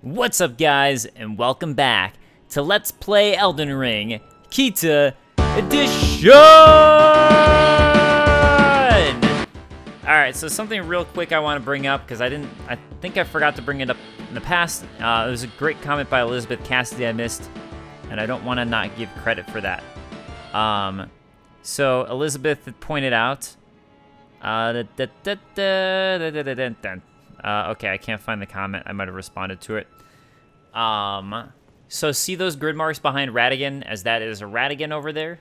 What's up, guys, and welcome back to Let's Play Elden Ring Kita Edition! Alright, so something real quick I want to bring up, because I think I forgot to bring it up in the past. It was a great comment by Elizabeth Cassidy I missed, and I don't want to not give credit for that. So Elizabeth had pointed out... okay, I can't find the comment. I might have responded to it. So see those grid marks behind Radagon, as that is a Radagon over there?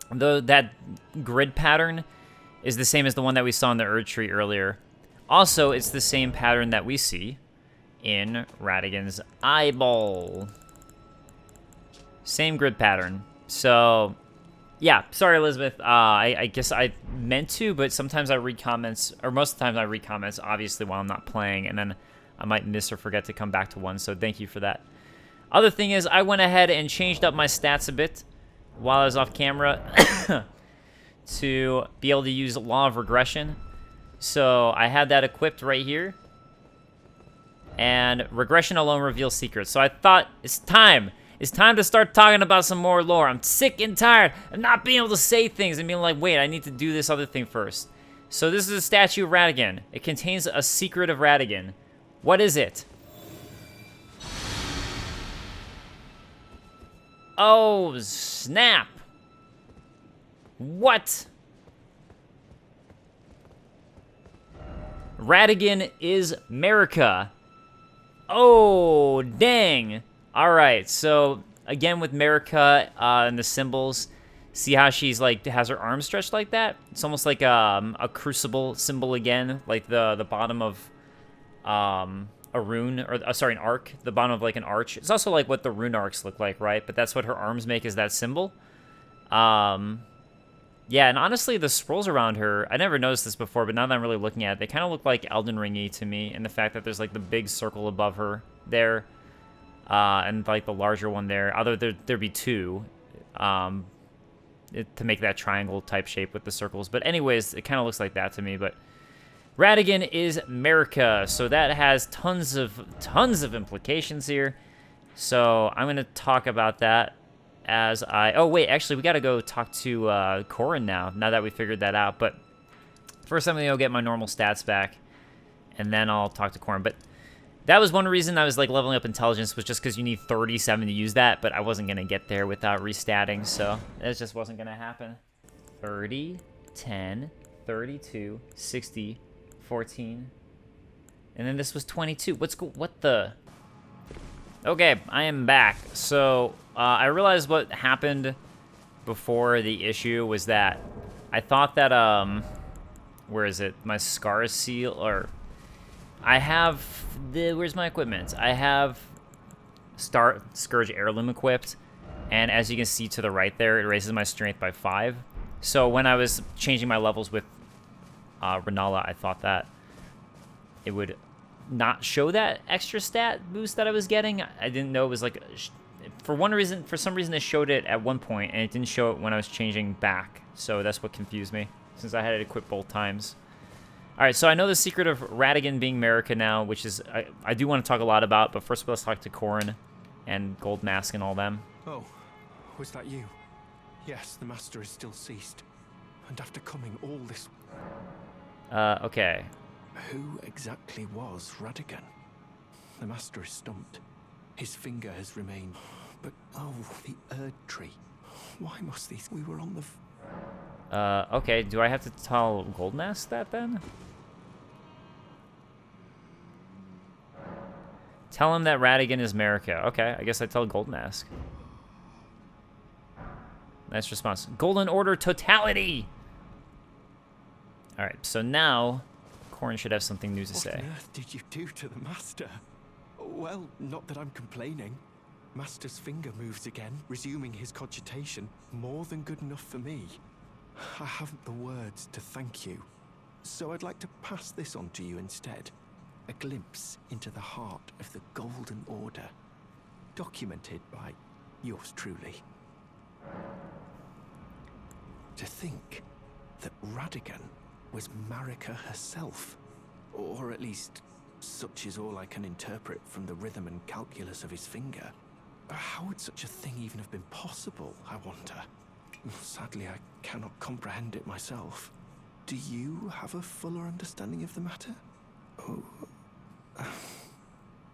Though that grid pattern is the same as the one that we saw in the Erd Tree earlier. Also, it's the same pattern that we see in Radagon's eyeball. Same grid pattern. So... yeah, sorry, Elizabeth. I guess I meant to, but sometimes I read comments, or most of the times I read comments, obviously, while I'm not playing, and then I might miss or forget to come back to one, so thank you for that. Other thing is, I went ahead and changed up my stats a bit while I was off camera to be able to use Law of Regression. So I had that equipped right here, and Regression alone reveals secrets. So I thought, it's time. It's time to start talking about some more lore. I'm sick and tired of not being able to say things and being like, wait, I need to do this other thing first. So this is a statue of Radagon. It contains a secret of Radagon. What is it? Oh, snap. What? Radagon is Marika. Oh, dang. Alright, so again with Marika and the symbols, see how she's like has her arms stretched like that? It's almost like a crucible symbol again, like the bottom of a rune, or sorry, an arc, the bottom of like an arch. It's also like what the rune arcs look like, right? But that's what her arms make, is that symbol. Yeah, and honestly, the scrolls around her, I never noticed this before, but now that I'm really looking at it, they kind of look like Elden Ring-y to me, and the fact that there's like the big circle above her there. And like the larger one there, although there'd be two, to make that triangle type shape with the circles. But anyways, it kind of looks like that to me. But Radagon is Marika, so that has tons of implications here. So I'm gonna talk about that as oh wait, actually we gotta go talk to Corin now that we figured that out. But first I'm gonna go get my normal stats back, and then I'll talk to Corin. But that was one reason I was like leveling up intelligence, was just because you need 37 to use that, but I wasn't going to get there without restatting, so it just wasn't going to happen. 30, 10, 32, 60, 14, and then this was 22. What the? Okay, I am back. So I realized what happened before the issue was that I thought that, where is it? My Scar Seal, or... I have where's my equipment? I have Scourge Heirloom equipped, and as you can see to the right there, it raises my strength by 5. So when I was changing my levels with Renala, I thought that it would not show that extra stat boost that I was getting. I didn't know it was like, for some reason it showed it at one point, and it didn't show it when I was changing back. So that's what confused me, since I had it equipped both times. Alright, so I know the secret of Radagon being Marika now, which is, I do want to talk a lot about, but first let's talk to Corin and Gold Mask and all them. Oh, was that you? Yes, the Master is still ceased. And after coming all this... okay. Who exactly was Radagon? The Master is stumped. His finger has remained... But, oh, the Erd Tree. Why must these... We were on the... Okay, do I have to tell Gold Mask that then? Tell him that Radagon is Marika. Okay, I guess I tell Gold Mask. Nice response. Golden Order totality! Alright, so now Corin should have something new to say. What on earth did you do to the Master? Well, not that I'm complaining. Master's finger moves again, resuming his cogitation. More than good enough for me. I haven't the words to thank you, so I'd like to pass this on to you instead. A glimpse into the heart of the Golden Order, documented by yours truly. To think that Radagon was Marika herself, or at least Such is all I can interpret from the rhythm and calculus of his finger. How would such a thing even have been possible, I wonder? Sadly, I cannot comprehend it myself. Do you have a fuller understanding of the matter? Oh.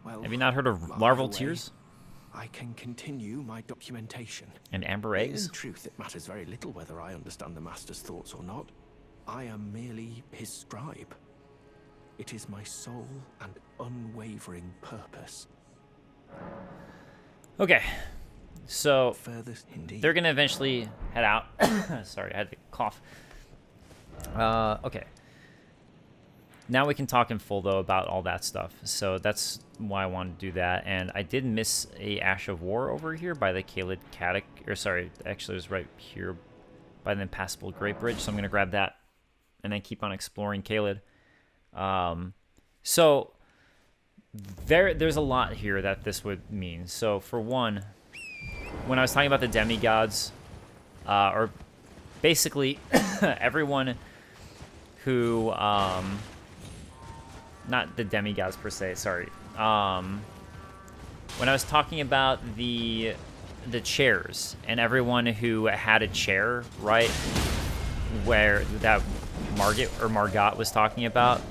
Well, Have you not heard of larval tears? I can continue my documentation. And amber eggs? In truth, it matters very little whether I understand the Master's thoughts or not. I am merely his scribe. It is my sole and unwavering purpose. Okay, so Furthest indeed. they're gonna eventually head out. Sorry, I had to cough. Okay. Now we can talk in full, though, about all that stuff. So that's why I wanted to do that. And I did miss a Ash of War over here by the Caelid Catech. Or sorry, actually it was right here by the Impassable Great Bridge. So I'm going to grab that and then keep on exploring Caelid. So there's a lot here that this would mean. So for one, when I was talking about the demigods, or basically everyone who... not the demigods per se, sorry. When I was talking about the chairs and everyone who had a chair, right, where that Margot was talking about,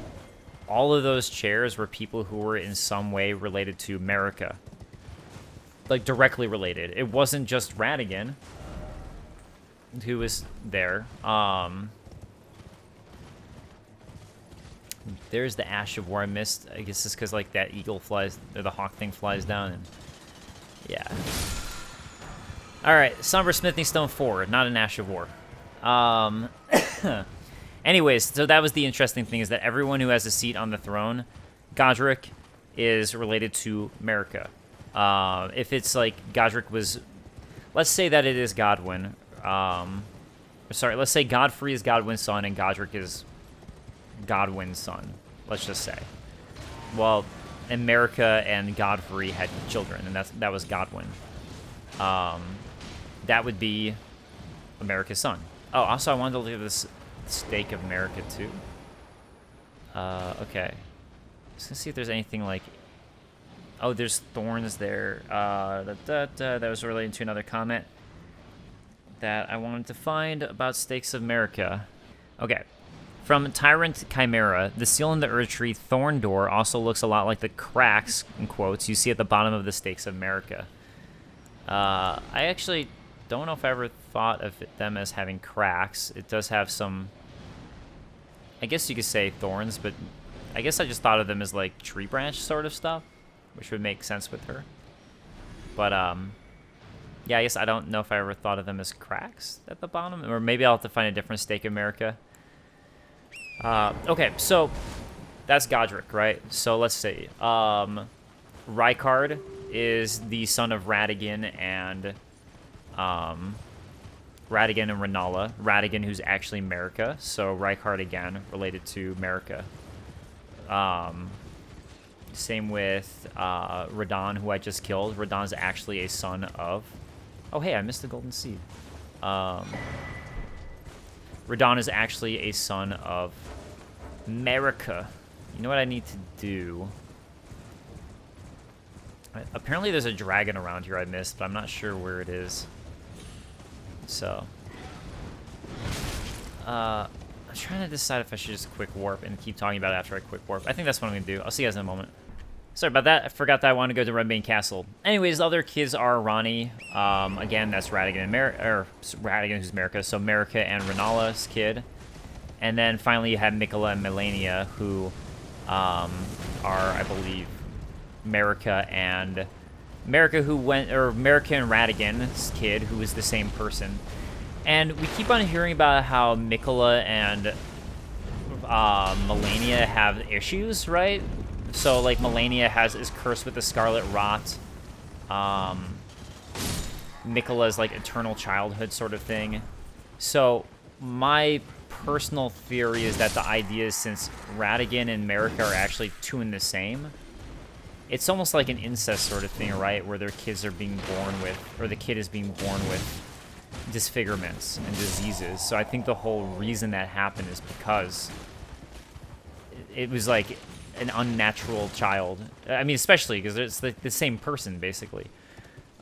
all of those chairs were people who were in some way related to Marika. Like, directly related. It wasn't just Radagon who was there. There's the Ash of War I missed. I guess it's because, like, that eagle flies, or the hawk thing flies down, and yeah. Alright, Somber Smithing Stone 4, not an Ash of War. Anyways, so that was the interesting thing, is that everyone who has a seat on the throne, Godric, is related to Marika. If it's, like, Godric was... Let's say that it is Godwyn. Sorry, let's say Godfrey is Godwyn's son, and Godric is... Godwyn's son, let's just say. Well, Marika and Godfrey had children, and that was Godwyn. That would be Marika's son. Oh, also I wanted to look at this stake of Marika too. Okay. Just gonna see if there's anything like... Oh, there's thorns there. That was related to another comment that I wanted to find about stakes of Marika. Okay. From Tyrant Chimera, the seal in the Erdtree Thorn Door also looks a lot like the cracks, in quotes, you see at the bottom of the stakes of Marika. I actually don't know if I ever thought of them as having cracks. It does have some, I guess you could say thorns, but I guess I just thought of them as like tree branch sort of stuff, which would make sense with her. But, yeah, I guess I don't know if I ever thought of them as cracks at the bottom, or maybe I'll have to find a different stake of Marika. Okay, so that's Godric, right? So let's see. Rykard is the son of Radagon and Rennala. Radagon, who's actually Marika. So Rykard again, related to Marika. Same with Radon, who I just killed. Radon's actually a son of... Oh, hey, I missed the golden seed. Radon is actually a son of Marika. You know what I need to do? Apparently there's a dragon around here I missed, but I'm not sure where it is. So. I'm trying to decide if I should just quick warp and keep talking about it after I quick warp. I think that's what I'm going to do. I'll see you guys in a moment. Sorry about that. I forgot that I wanted to go to Redbane Castle. Anyways, the other kids are Ronnie. Again, that's Radagon and Radagon, who's Marika. So Marika and Rennala's kid. And then finally you have Miquella and Melania, who are, I believe, Marika and Radagon's kid, who is the same person. And we keep on hearing about how Miquella and Melania have issues, right? So, like, Melania is cursed with the Scarlet Rot. Miquella's, like, eternal childhood sort of thing. So, my personal theory is that the idea is, since Radagon and Marika are actually two in the same, it's almost like an incest sort of thing, right? Where their kids are being born with, or the kid is being born with disfigurements and diseases. So I think the whole reason that happened is because it was like an unnatural child. I mean, especially because it's the same person, basically.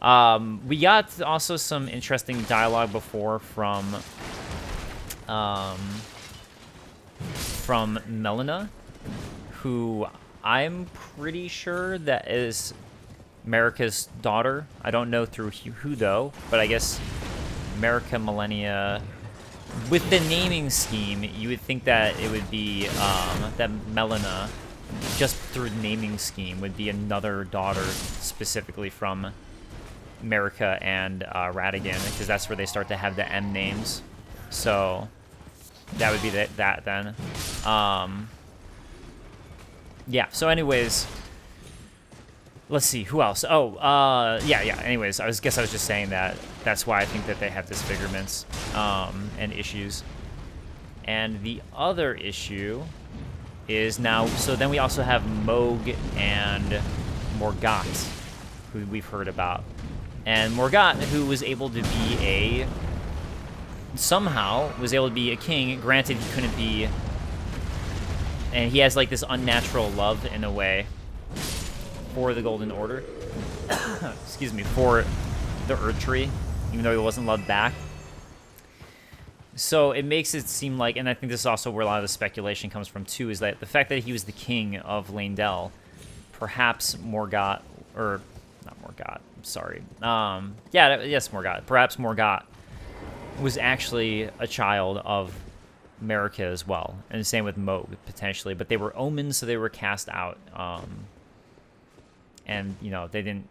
We got also some interesting dialogue before from Melina, who I'm pretty sure that is Marika's daughter. I don't know through who though, but I guess Marika Millennia. With the naming scheme, you would think that it would be that Melina, just through the naming scheme, would be another daughter specifically from Marika and Radagon, because that's where they start to have the M names. So that would be that then. Yeah, so anyways, let's see, who else? Oh, yeah, anyways, I guess I was just saying that that's why I think that they have disfigurements and issues. And the other issue is now, so then we also have Mohg and Morgott, who we've heard about. And Morgott, who was able to be somehow was able to be a king. Granted, he couldn't be, and he has like this unnatural love in a way for the Golden Order. Excuse me, for the Erdtree, even though he wasn't loved back. So it makes it seem like, and I think this is also where a lot of the speculation comes from too, is that the fact that he was the king of Leyndell, perhaps Morgott, or not Morgott, sorry. Yes, Morgott. Perhaps Morgott was actually a child of Marika as well, and the same with Mohg potentially. But they were omens, so they were cast out, and you know they didn't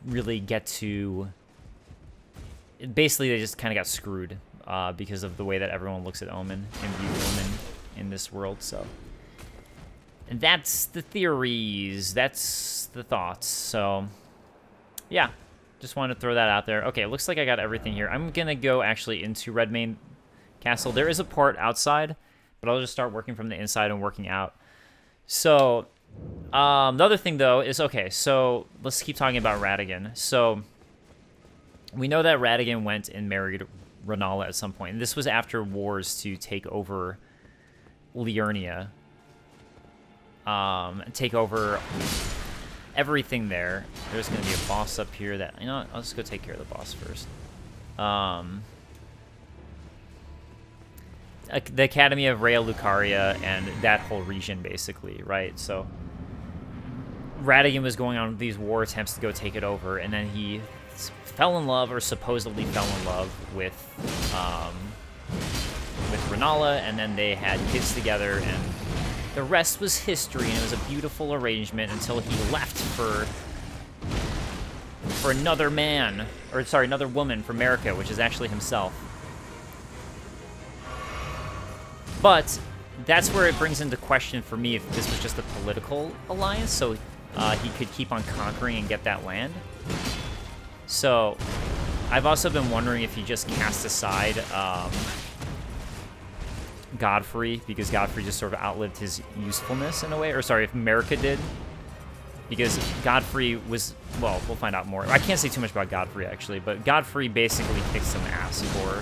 really get to. Basically, they just kind of got screwed because of the way that everyone looks at Omen and view Omen in this world. So, and that's the theories. That's the thoughts. So, yeah. Just wanted to throw that out there. Okay, it looks like I got everything here. I'm going to go actually into Redmane Castle. There is a port outside, but I'll just start working from the inside and working out. So, the other thing, though, is, okay, so let's keep talking about Radagon. So, we know that Radagon went and married Rennala at some point. And this was after wars to take over Liurnia. Take over everything there. There's going to be a boss up here that, you know what, I'll just go take care of the boss first. The Academy of Rea Lucaria and that whole region, basically, right? So Radagon was going on these war attempts to go take it over, and then he fell in love, or supposedly fell in love, with Rennala, and then they had kids together, and the rest was history, and it was a beautiful arrangement until he left for another man, or sorry, another woman for Marika, which is actually himself. But that's where it brings into question for me if this was just a political alliance, so he could keep on conquering and get that land. So I've also been wondering if he just cast aside Godfrey, because Godfrey just sort of outlived his usefulness in a way, or sorry, if Marika did, because Godfrey was, well, we'll find out more. I can't say too much about Godfrey, actually, but Godfrey basically kicked some ass for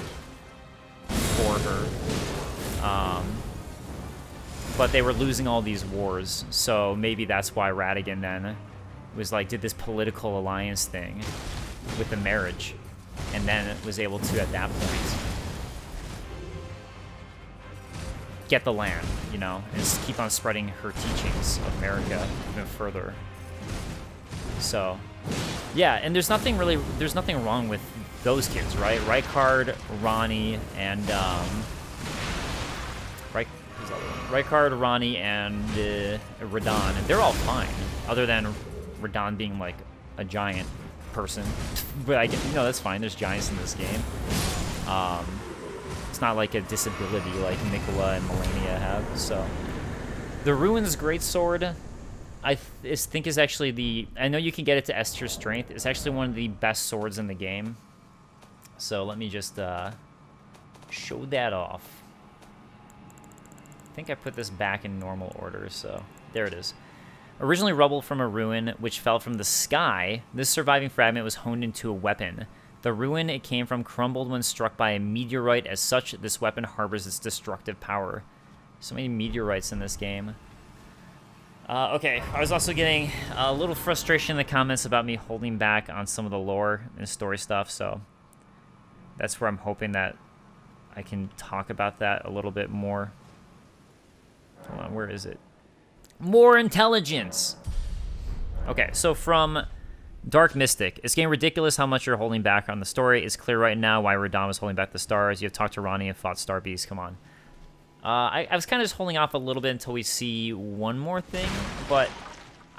her. But they were losing all these wars, so maybe that's why Radagon then was like, did this political alliance thing with the marriage, and then was able to, at that point, get the land, you know, and just keep on spreading her teachings of Marika even further. So, yeah, and there's nothing wrong with those kids, right? Rykard, Ranni, and Rykard, Ranni, and Radon, and they're all fine, other than Radon being like a giant person. But I get, you know, that's fine. There's giants in this game. It's not like a disability like Nicola and Melania have. So the Ruins Greatsword, I think is actually I know you can get it to S tier strength. It's actually one of the best swords in the game. So let me just show that off. I think I put this back in normal order, so there it is. Originally rubble from a ruin which fell from the sky, this surviving fragment was honed into a weapon. The ruin it came from crumbled when struck by a meteorite. As such, this weapon harbors its destructive power. So many meteorites in this game. Okay, I was also getting a little frustration in the comments about me holding back on some of the lore and story stuff, so that's where I'm hoping that I can talk about that a little bit more. Hold on, where is it? More intelligence! Okay, so from Dark Mystic, it's getting ridiculous how much you're holding back on the story. It's clear right now why Radagon was holding back the stars. You have talked to Ronnie and fought Star Beast, come on. I was kind of just holding off a little bit until we see one more thing, but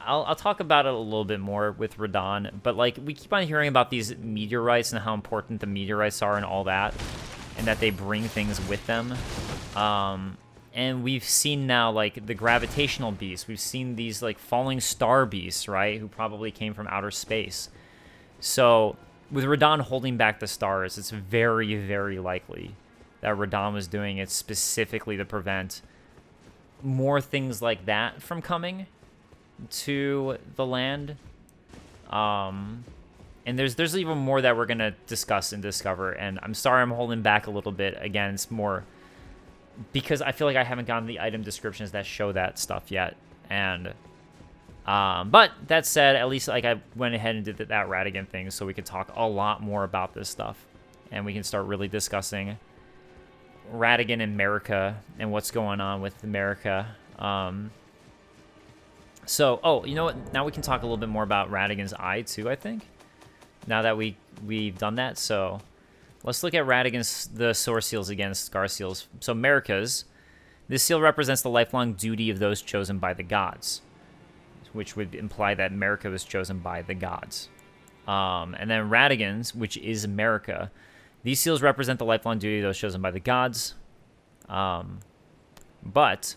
I'll talk about it a little bit more with Radagon. But like, we keep on hearing about these meteorites and how important the meteorites are and all that, and that they bring things with them. And we've seen now like the gravitational beasts. We've seen these like falling star beasts, right? Who probably came from outer space. So with Radagon holding back the stars, it's very, very likely that Radagon was doing it specifically to prevent more things like that from coming to the land. And there's even more that we're gonna discuss and discover. And I'm sorry I'm holding back a little bit. Again, it's more because I feel like I haven't gotten the item descriptions that show that stuff yet. And but that said, at least like I went ahead and did that Radagon thing, so we could talk a lot more about this stuff, and we can start really discussing Radagon and Marika and what's going on with Marika. So, oh, you know what? Now we can talk a little bit more about Radagon's eye too, I think. Now that we've done that, so let's look at Radagon's the source seals again, scar seals. So Marika's, this seal represents the lifelong duty of those chosen by the gods, which would imply that Marika was chosen by the gods. And then Radagon's, which is Marika. These seals represent the lifelong duty of those chosen by the gods. But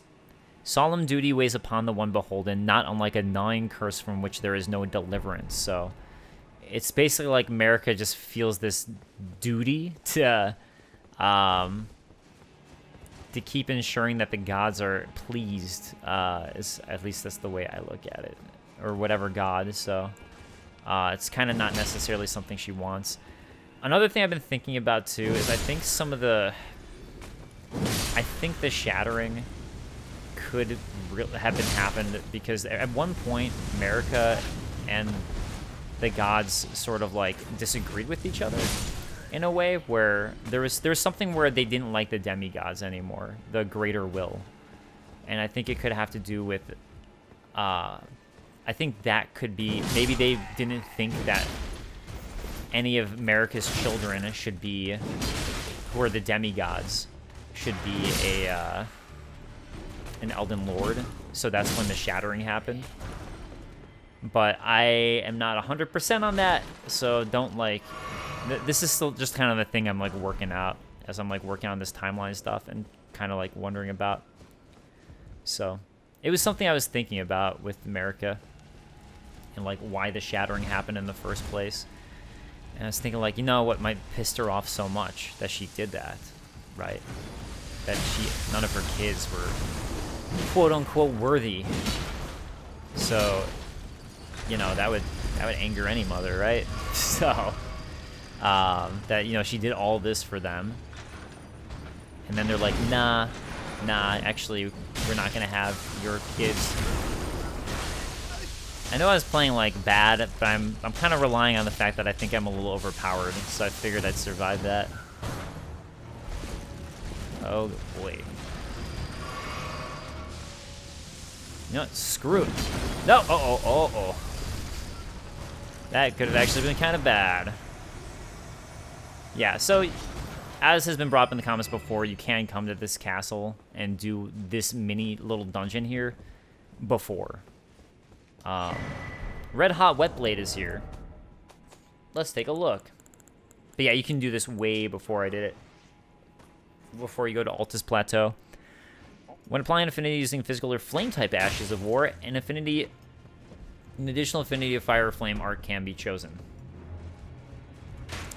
solemn duty weighs upon the one beholden, not unlike a gnawing curse from which there is no deliverance. So it's basically like Marika just feels this duty to keep ensuring that the gods are pleased. At least that's the way I look at it, or whatever god. So it's kind of not necessarily something she wants. Another thing I've been thinking about too is I think the shattering could have been happened because at one point Marika and the gods sort of like disagreed with each other in a way where there was something where they didn't like the demigods anymore, the greater will. And I think it could have to do with I think that could be maybe they didn't think that any of Marika's children should be, who are the demigods, should be an Elden Lord. So that's when the shattering happened. But I am not 100% on that, so don't like... This is still just kind of the thing I'm like working out as I'm like working on this timeline stuff and kind of like wondering about. So it was something I was thinking about with Marika and like why the shattering happened in the first place. And I was thinking, like, you know what might piss her off so much that she did that, right? That none of her kids were quote-unquote worthy. So, you know, that would anger any mother, right? So, that, you know, she did all this for them. And then they're like, nah, actually, we're not going to have your kids. I know I was playing like bad, but I'm kind of relying on the fact that I think I'm a little overpowered, so I figured I'd survive that. Oh boy. You know what? Screw it. No! Oh. That could have actually been kind of bad. Yeah, so as has been brought up in the comments before, you can come to this castle and do this mini little dungeon here before. Red Hot Wet Blade is here. Let's take a look. But yeah, you can do this way before I did it. Before you go to Altus Plateau. When applying affinity using physical or flame type Ashes of War, an additional affinity of fire or flame art can be chosen.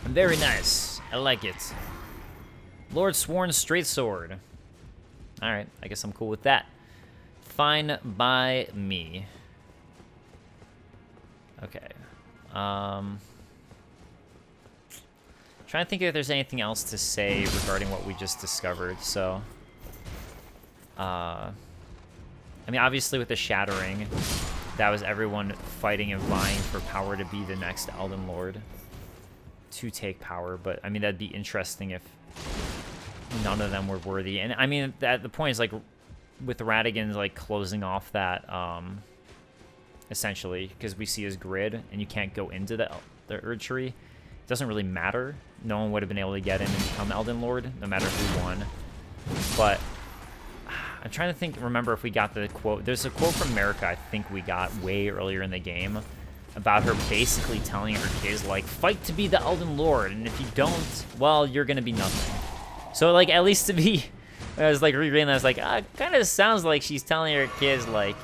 Very nice. I like it. Lord Sworn Straight Sword. Alright, I guess I'm cool with that. Fine by me. Okay. Trying to think if there's anything else to say regarding what we just discovered. So, I I mean, obviously with the Shattering, that was everyone fighting and vying for power to be the next Elden Lord. To take power, but I mean, that'd be interesting if none of them were worthy. And I mean, the point is, like, with Radagon's, like, closing off that, essentially, because we see his grid, and you can't go into the Erd Tree, it doesn't really matter. No one would have been able to get in and become Elden Lord, no matter who won. But I'm trying to remember if we got the quote. There's a quote from Marika I think we got way earlier in the game about her basically telling her kids, like, fight to be the Elden Lord, and if you don't, well, you're gonna be nothing. So, like, at least to be, when I was, like, rereading that, I was like, it kind of sounds like she's telling her kids, like,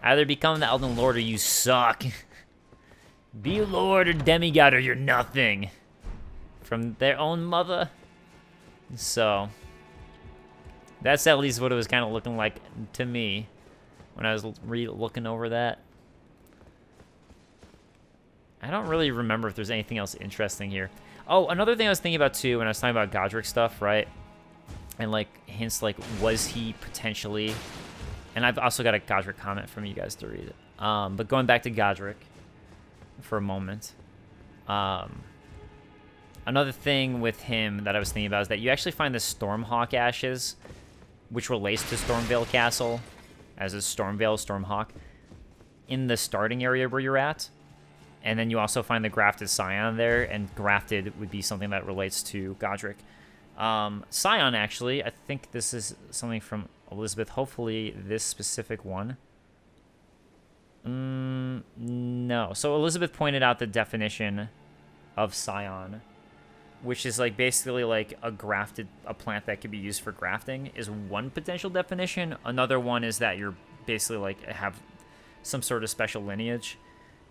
either become the Elden Lord or you suck. Be Lord or demigod or you're nothing. From their own mother. So, that's at least what it was kind of looking like to me when I was looking over that. I don't really remember if there's anything else interesting here. Oh, another thing I was thinking about too when I was talking about Godric stuff, right? And like hints like, was he potentially... And I've also got a Godric comment from you guys to read it. But going back to Godric for a moment. Another thing with him that I was thinking about is that you actually find the Stormhawk ashes, which relates to Stormvale Castle, as is Stormvale, Stormhawk, in the starting area where you're at. And then you also find the Grafted Scion there, and Grafted would be something that relates to Godric. Scion, actually, I think this is something from Elizabeth, hopefully this specific one. No. So Elizabeth pointed out the definition of Scion, which is like basically like a plant that could be used for grafting, is one potential definition. Another one is that you're basically like have some sort of special lineage.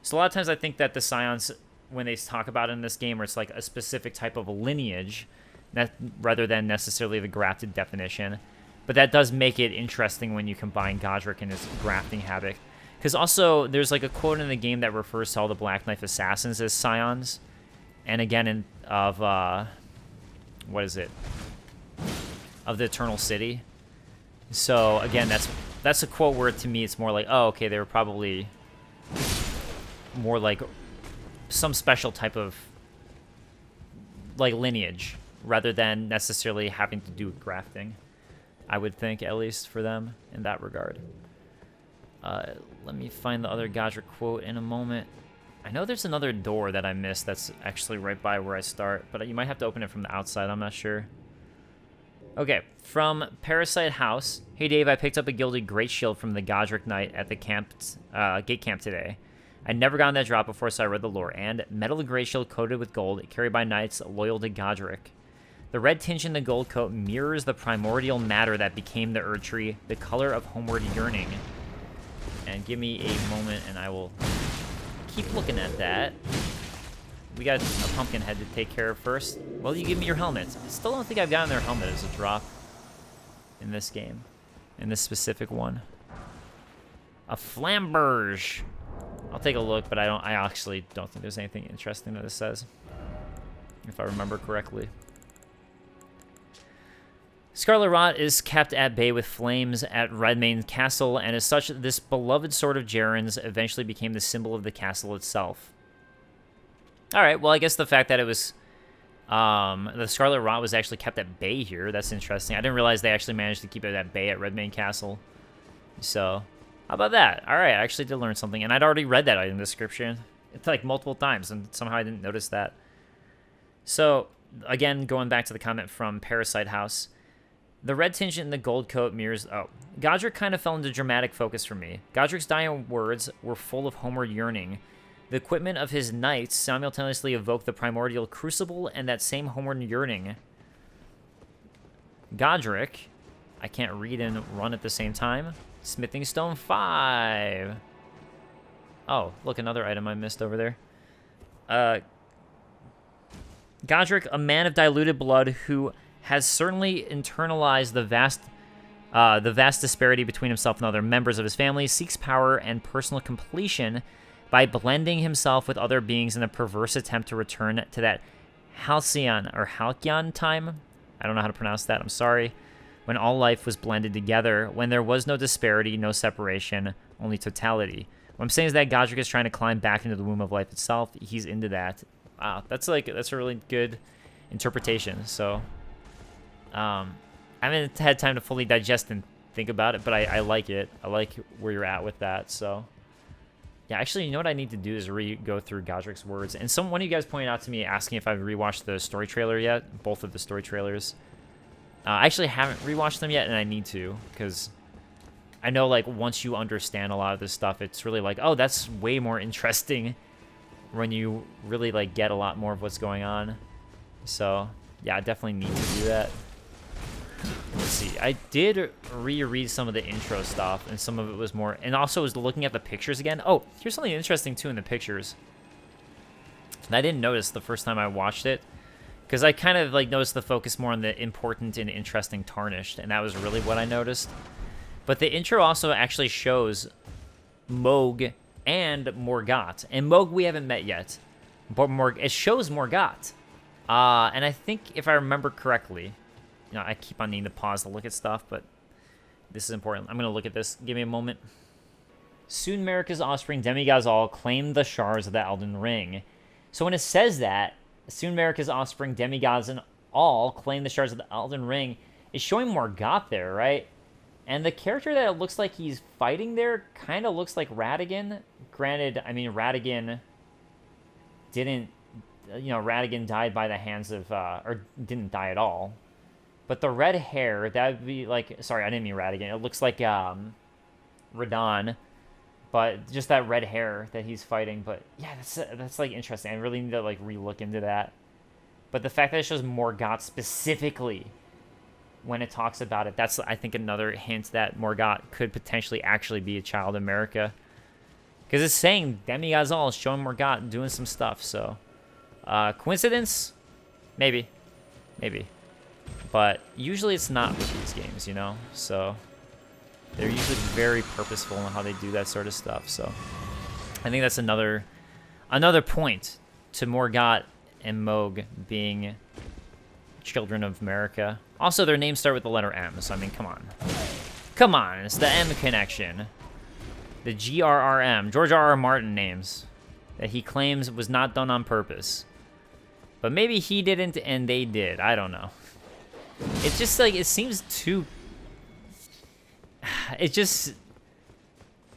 So a lot of times I think that the Scions, when they talk about it in this game, where it's like a specific type of lineage, rather than necessarily the grafted definition. But that does make it interesting when you combine Godric and his grafting habit. Because also, there's like a quote in the game that refers to all the Black Knife Assassins as Scions. And again, what is it? Of the Eternal City. So again, that's a quote where to me it's more like, oh, okay, they were probably more like some special type of like lineage rather than necessarily having to do with grafting. I would think, at least for them in that regard. Let me find the other Godric quote in a moment. I know there's another door that I missed that's actually right by where I start, but you might have to open it from the outside, I'm not sure. Okay, from Parasite House. Hey Dave, I picked up a gilded great shield from the Godric Knight at the gate camp today. I'd never gotten that drop before, so I read the lore. And metal great shield coated with gold, carried by knights loyal to Godric. The red tinge in the gold coat mirrors the primordial matter that became the Erd Tree, the color of homeward yearning. And give me a moment, and I will keep looking at that. We got a pumpkin head to take care of first. Well, you give me your helmet. I still don't think I've gotten their helmet as a drop in this game, in this specific one. A flamberge. I'll take a look, but I actually don't think there's anything interesting that it says, if I remember correctly. Scarlet Rot is kept at bay with flames at Redmane Castle, and as such, this beloved sword of Gerund's eventually became the symbol of the castle itself. Alright, well, I guess the fact that it was, the Scarlet Rot was actually kept at bay here, that's interesting. I didn't realize they actually managed to keep it at bay at Redmane Castle. So, how about that? Alright, I actually did learn something, and I'd already read that item description. It's like multiple times, and somehow I didn't notice that. So, again, going back to the comment from Parasite House, the red tinge in the gold coat mirrors... Oh, Godric kind of fell into dramatic focus for me. Godric's dying words were full of homeward yearning. The equipment of his knights simultaneously evoked the primordial crucible and that same homeward yearning. Godric, I can't read and run at the same time. Smithing Stone 5. Oh, look, another item I missed over there. Godric, a man of diluted blood who has certainly internalized the vast disparity between himself and other members of his family, seeks power and personal completion by blending himself with other beings in a perverse attempt to return to that halcyon time. I don't know how to pronounce that, I'm sorry. when all life was blended together, when there was no disparity, no separation, only totality. What I'm saying is that Godric is trying to climb back into the womb of life itself. He's into that. Wow, that's a really good interpretation. So, I haven't had time to fully digest and think about it, but I like it. I like where you're at with that. So, yeah, actually, you know what I need to do is go through Godric's words. And one of you guys pointed out to me asking if I've rewatched the story trailer yet, both of the story trailers. I actually haven't rewatched them yet, and I need to, because I know, like, once you understand a lot of this stuff, it's really like, oh, that's way more interesting when you really, like, get a lot more of what's going on. So, yeah, I definitely need to do that. Let's see. I did reread some of the intro stuff, and some of it was more... And also was looking at the pictures again. Oh, here's something interesting, too, in the pictures. And I didn't notice the first time I watched it, because I kind of, like, noticed the focus more on the important and interesting tarnished, and that was really what I noticed. But the intro also actually shows Mohg and Morgott. And Mohg we haven't met yet, but it shows Morgott. And I think, if I remember correctly... You know, I keep on needing to pause to look at stuff, but this is important. I'm going to look at this. Give me a moment. Soon Marika's offspring, demigods all, claim the shards of the Elden Ring. So when it says that, soon Marika's offspring, demigods and all, claim the shards of the Elden Ring, it's showing Morgott there, right? And the character that it looks like he's fighting there kind of looks like Radagon. Granted, I mean, Radagon didn't... You know, Radagon died by the hands of... or didn't die at all. But the red hair, that would be like... Sorry, I didn't mean Radagon. It looks like Radon. But just that red hair that he's fighting. But yeah, that's like interesting. I really need to like re-look into that. But the fact that it shows Morgott specifically when it talks about it, that's, I think, another hint that Morgott could potentially actually be a child of Marika. Because it's saying Demigods all, showing Morgott doing some stuff. So, coincidence? Maybe. Maybe. But usually it's not with these games, you know? So they're usually very purposeful in how they do that sort of stuff. So I think that's another point to Morgott and Mohg being children of Marika. Also, their names start with the letter M, so I mean, come on. Come on, it's the M connection. The GRRM, George R.R. Martin names that he claims was not done on purpose. But maybe he didn't and they did. I don't know. It's just like, it seems too... It just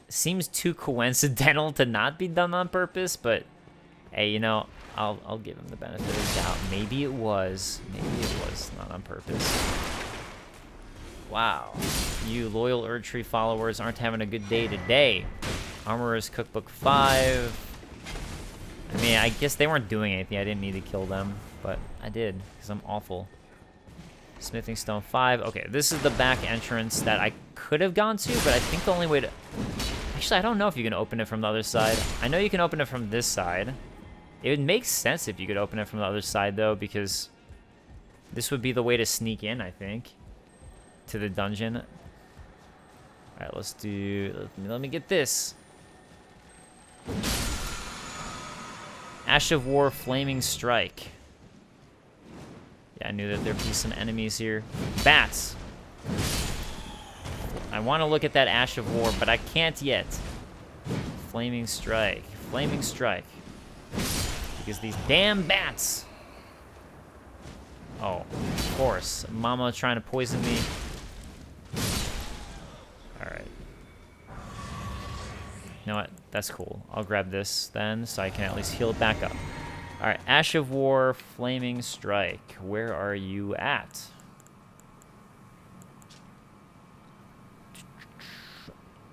seems too coincidental to not be done on purpose, but hey, you know, I'll give him the benefit of the doubt. Maybe it was not on purpose. Wow. You loyal Erdtree followers aren't having a good day today. Armorer's Cookbook 5. I mean, I guess they weren't doing anything. I didn't need to kill them, but I did, because I'm awful. Smithing Stone 5. Okay, this is the back entrance that I could have gone to, but I think the only way to... Actually, I don't know if you can open it from the other side. I know you can open it from this side. It would make sense if you could open it from the other side, though, because this would be the way to sneak in, I think, to the dungeon. Alright, let's do... Let me get this. Ash of War, Flaming Strike. Yeah, I knew that there'd be some enemies here. Bats! I want to look at that Ash of War, but I can't yet. Flaming Strike. Flaming Strike. Because these damn bats! Oh, of course. Mama trying to poison me. Alright. You know what? That's cool. I'll grab this then, so I can at least heal it back up. Alright, Ash of War, Flaming Strike. Where are you at?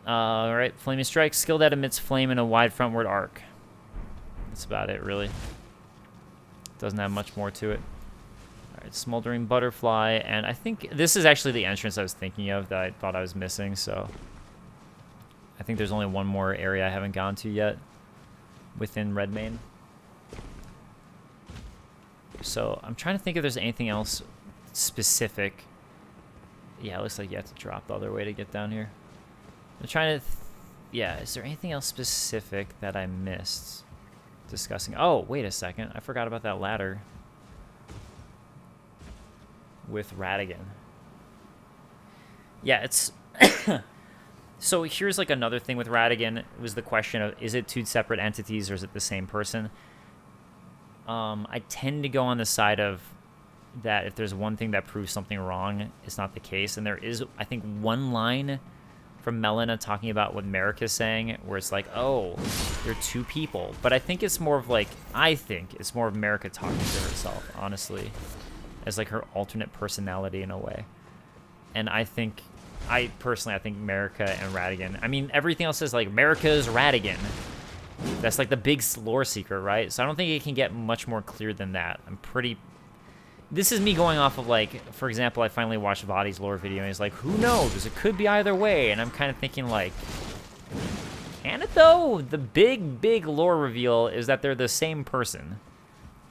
Alright, Flaming Strike. Skill that emits flame in a wide frontward arc. That's about it, really. Doesn't have much more to it. Alright, Smoldering Butterfly. And I think this is actually the entrance I was thinking of that I thought I was missing, so... I think there's only one more area I haven't gone to yet within Redmane. So I'm trying to think if there's anything else specific. Yeah, it looks like you have to drop the other way to get down here. I'm trying to... yeah, is there anything else specific that I missed discussing? Oh, wait a second. I forgot about that ladder with Radagon. Yeah, it's... So here's like another thing with Radagon. It was the question of, is it two separate entities or is it the same person? I tend to go on the side of that if there's one thing that proves something wrong, it's not the case. And there is, I think, one line from Melina talking about what Marika's saying, where it's like, oh, you're two people. But I think it's more of like, it's more of Marika talking to herself, honestly, as like her alternate personality in a way. And I personally think Marika and Radagon, I mean, everything else is like, Marika's Radagon. That's like the big lore secret, right? So I don't think it can get much more clear than that. This is me going off of, like, for example, I finally watched Vadi's lore video, and he's like, who knows? It could be either way. And I'm kind of thinking, like, can it, though? The big lore reveal is that they're the same person.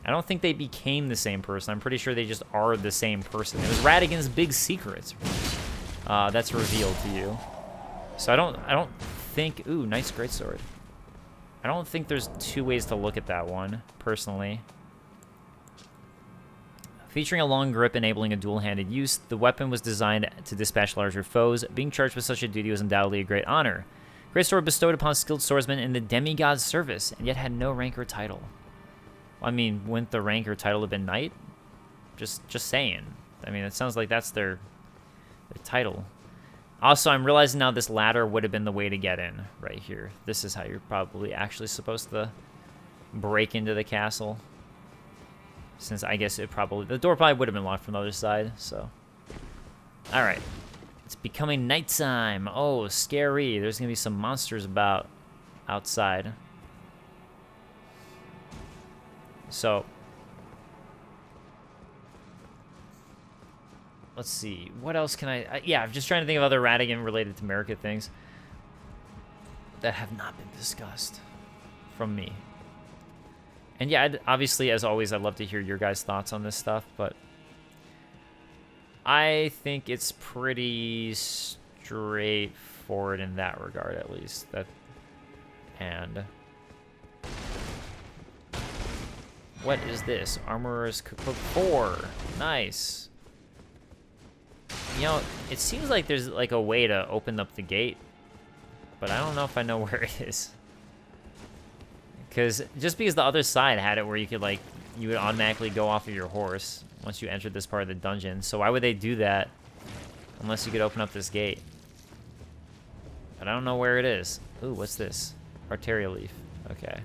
I don't think they became the same person. I'm pretty sure they just are the same person. It was Radagon's big secret that's revealed to you. So I don't think... Ooh, nice greatsword. I don't think there's two ways to look at that one, personally. Featuring a long grip enabling a dual-handed use, the weapon was designed to dispatch larger foes. Being charged with such a duty was undoubtedly a great honor. Greatsword bestowed upon skilled swordsmen in the demigod's service, and yet had no rank or title. I mean, wouldn't the rank or title have been knight? Just saying. I mean, it sounds like that's their title. Also, I'm realizing now this ladder would have been the way to get in, right here. This is how you're probably actually supposed to break into the castle. Since I guess the door probably would have been locked from the other side, so. Alright. It's becoming nighttime. Oh, scary. There's going to be some monsters about outside. So. Let's see. What else can yeah, I'm just trying to think of other Radagon related to Marika things that have not been discussed from me. And yeah, obviously, as always, I'd love to hear your guys' thoughts on this stuff, but I think it's pretty straightforward in that regard, at least. And what is this? Armorer's Cookbook 4. Nice. You know, it seems like there's like a way to open up the gate, but I don't know if I know where it is. Because the other side had it where you could, like, you would automatically go off of your horse once you entered this part of the dungeon. So why would they do that unless you could open up this gate? But I don't know where it is. Ooh, what's this? Arterial leaf. Okay.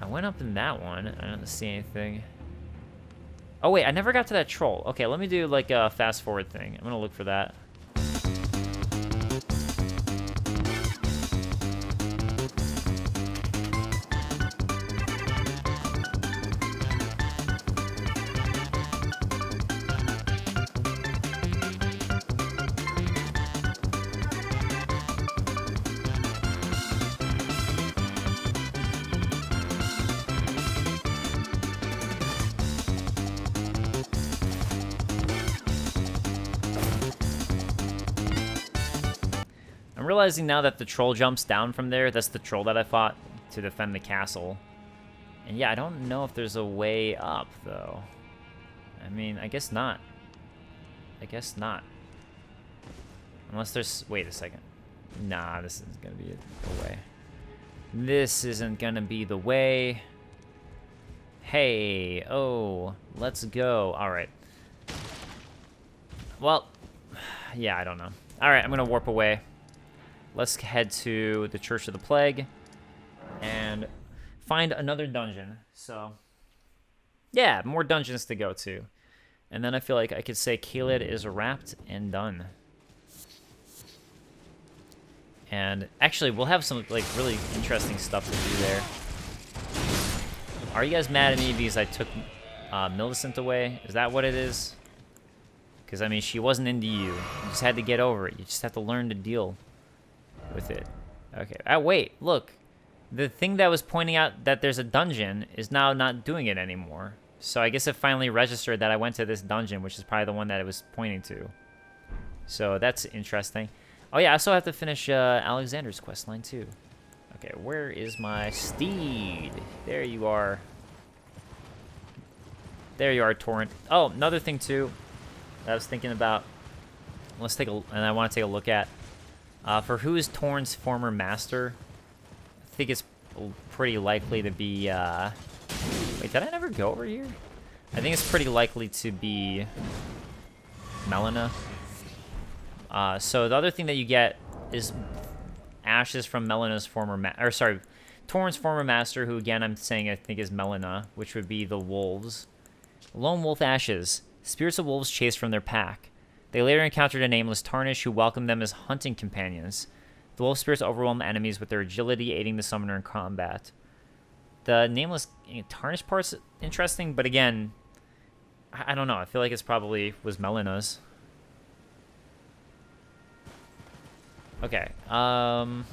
I went up in that one. I don't see anything. Oh, wait, I never got to that troll. Okay, let me do, like, a fast-forward thing. I'm going to look for that. I'm realizing now that the troll jumps down from there. That's the troll that I fought to defend the castle. And yeah, I don't know if there's a way up, though. I mean, I guess not. I guess not. Unless there's... Wait a second. Nah, this isn't going to be the way. This isn't going to be the way. Hey, oh, let's go. All right. Well, yeah, I don't know. All right, I'm going to warp away. Let's head to the Church of the Plague and find another dungeon. So, yeah, more dungeons to go to. And then I feel like I could say Caelid is wrapped and done. And actually, we'll have some like really interesting stuff to do there. Are you guys mad at me because I took Millicent away? Is that what it is? Because, I mean, she wasn't into you. You just had to get over it. You just have to learn to deal with it. Okay. Oh, wait. Look. The thing that was pointing out that there's a dungeon is now not doing it anymore. So I guess it finally registered that I went to this dungeon, which is probably the one that it was pointing to. So that's interesting. Oh, yeah. I also have to finish Alexander's questline, too. Okay. Where is my steed? There you are. There you are, Torrent. Oh, another thing, too, that I was thinking about. let's take a, and I want to take a look at. For who is Torn's former master, I think it's pretty likely to be, wait, did I never go over here? I think it's pretty likely to be Melina. So the other thing that you get is ashes from Melina's former, Torn's former master, who again I'm saying I think is Melina, which would be the wolves. Lone wolf ashes. Spirits of wolves chased from their pack. They later encountered a nameless Tarnish who welcomed them as hunting companions. The wolf spirits overwhelm enemies with their agility, aiding the summoner in combat. The nameless Tarnish part's interesting, but again, I don't know. I feel like it's probably was Melina's. Okay. Another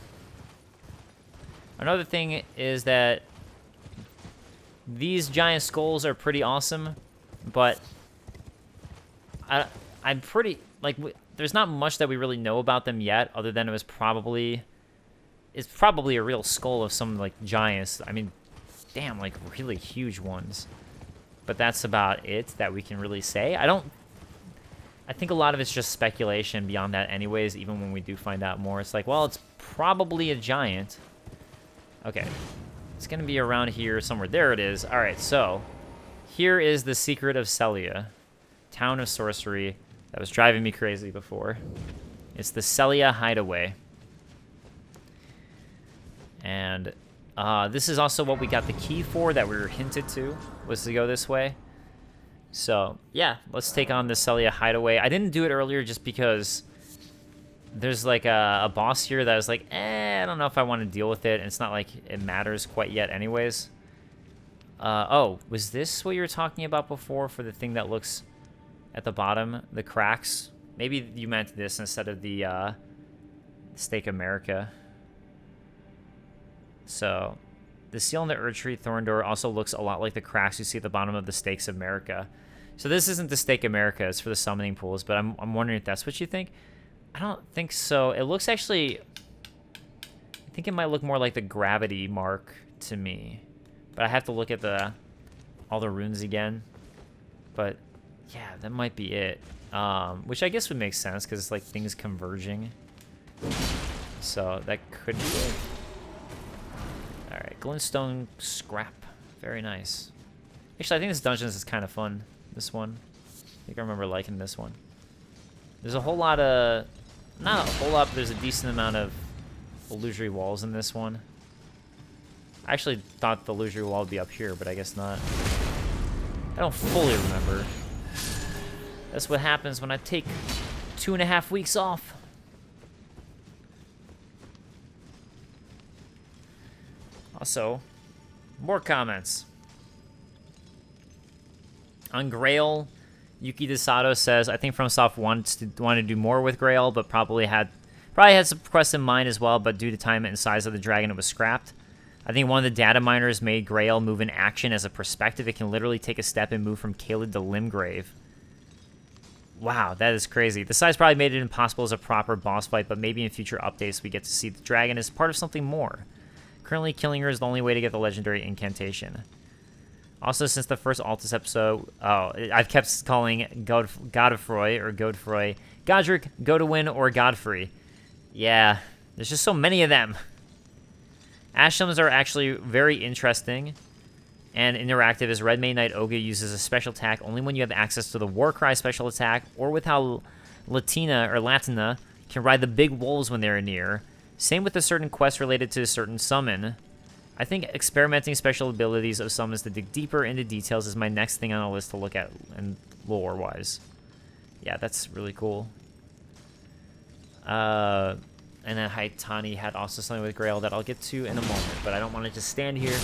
thing is that these giant skulls are pretty awesome, but I'm pretty, like, there's not much that we really know about them yet, other than it's probably a real skull of some, like, giants. I mean, damn, like, really huge ones. But that's about it that we can really say. I think a lot of it's just speculation beyond that anyways, even when we do find out more. It's like, well, it's probably a giant. Okay. It's going to be around here somewhere. There it is. All right, so here is the secret of Celia. Town of Sorcery. That was driving me crazy before. It's the Celia Hideaway. And this is also what we got the key for that we were hinted to, was to go this way. So, yeah, let's take on the Celia Hideaway. I didn't do it earlier just because there's like a boss here that I was like, I don't know if I want to deal with it. And it's not like it matters quite yet anyways. Oh, was this what you were talking about before for the thing that looks at the bottom, the cracks? Maybe you meant this instead of the Stake of Marika. So, the seal in the Erdtree Thorn Door also looks a lot like the cracks you see at the bottom of the Stakes of Marika. So this isn't the Stake of Marika, it's for the summoning pools, but I'm wondering if that's what you think. I don't think so. It looks actually, I think it might look more like the gravity mark to me. But I have to look at all the runes again. But yeah, that might be it. Which I guess would make sense because it's like things converging. So that could be it. Alright, Glintstone scrap. Very nice. Actually, I think this dungeon is kind of fun. This one. I think I remember liking this one. There's a whole lot of... Not a whole lot, but there's a decent amount of illusory walls in this one. I actually thought the illusory wall would be up here, but I guess not. I don't fully remember. That's what happens when I take 2.5 weeks off. Also, more comments. On Grail, Yuki Desato says, I think FromSoft wanted to do more with Grail, but probably had some quests in mind as well, but due to time and size of the dragon, it was scrapped. I think one of the data miners made Grail move in action as a perspective. It can literally take a step and move from Caelid to Limgrave. Wow, that is crazy. The size probably made it impossible as a proper boss fight, but maybe in future updates we get to see the dragon as part of something more. Currently, killing her is the only way to get the legendary incantation. Also, since the first Altus episode, I've kept calling Godfroy or Godfroy, Godric, Godwin, or Godfrey. Yeah, there's just so many of them. Ashams are actually very interesting and interactive, as Red Main Knight Oga uses a special attack only when you have access to the Warcry special attack, or with how Latina can ride the big wolves when they're near. Same with a certain quest related to a certain summon. I think experimenting special abilities of summons to dig deeper into details is my next thing on the list to look at, and lore-wise. Yeah, that's really cool. And then Haitani had also something with Grail that I'll get to in a moment, but I don't want to just stand here.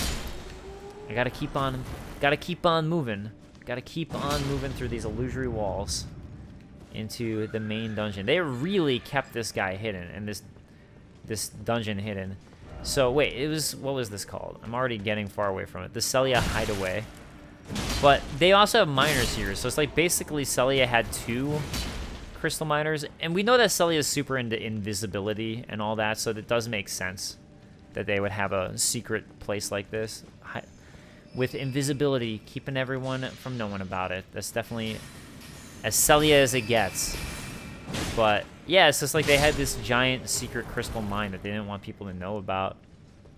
I gotta keep on moving. Gotta keep on moving through these illusory walls into the main dungeon. They really kept this guy hidden, and this dungeon hidden. So wait, what was this called? I'm already getting far away from it. The Celia Hideaway. But they also have miners here, so it's like basically Celia had 2 crystal miners, and we know that Celia is super into invisibility and all that, so that does make sense that they would have a secret place like this with invisibility, keeping everyone from knowing about it. That's definitely as Celia as it gets. But yeah, it's just like they had this giant secret crystal mine that they didn't want people to know about.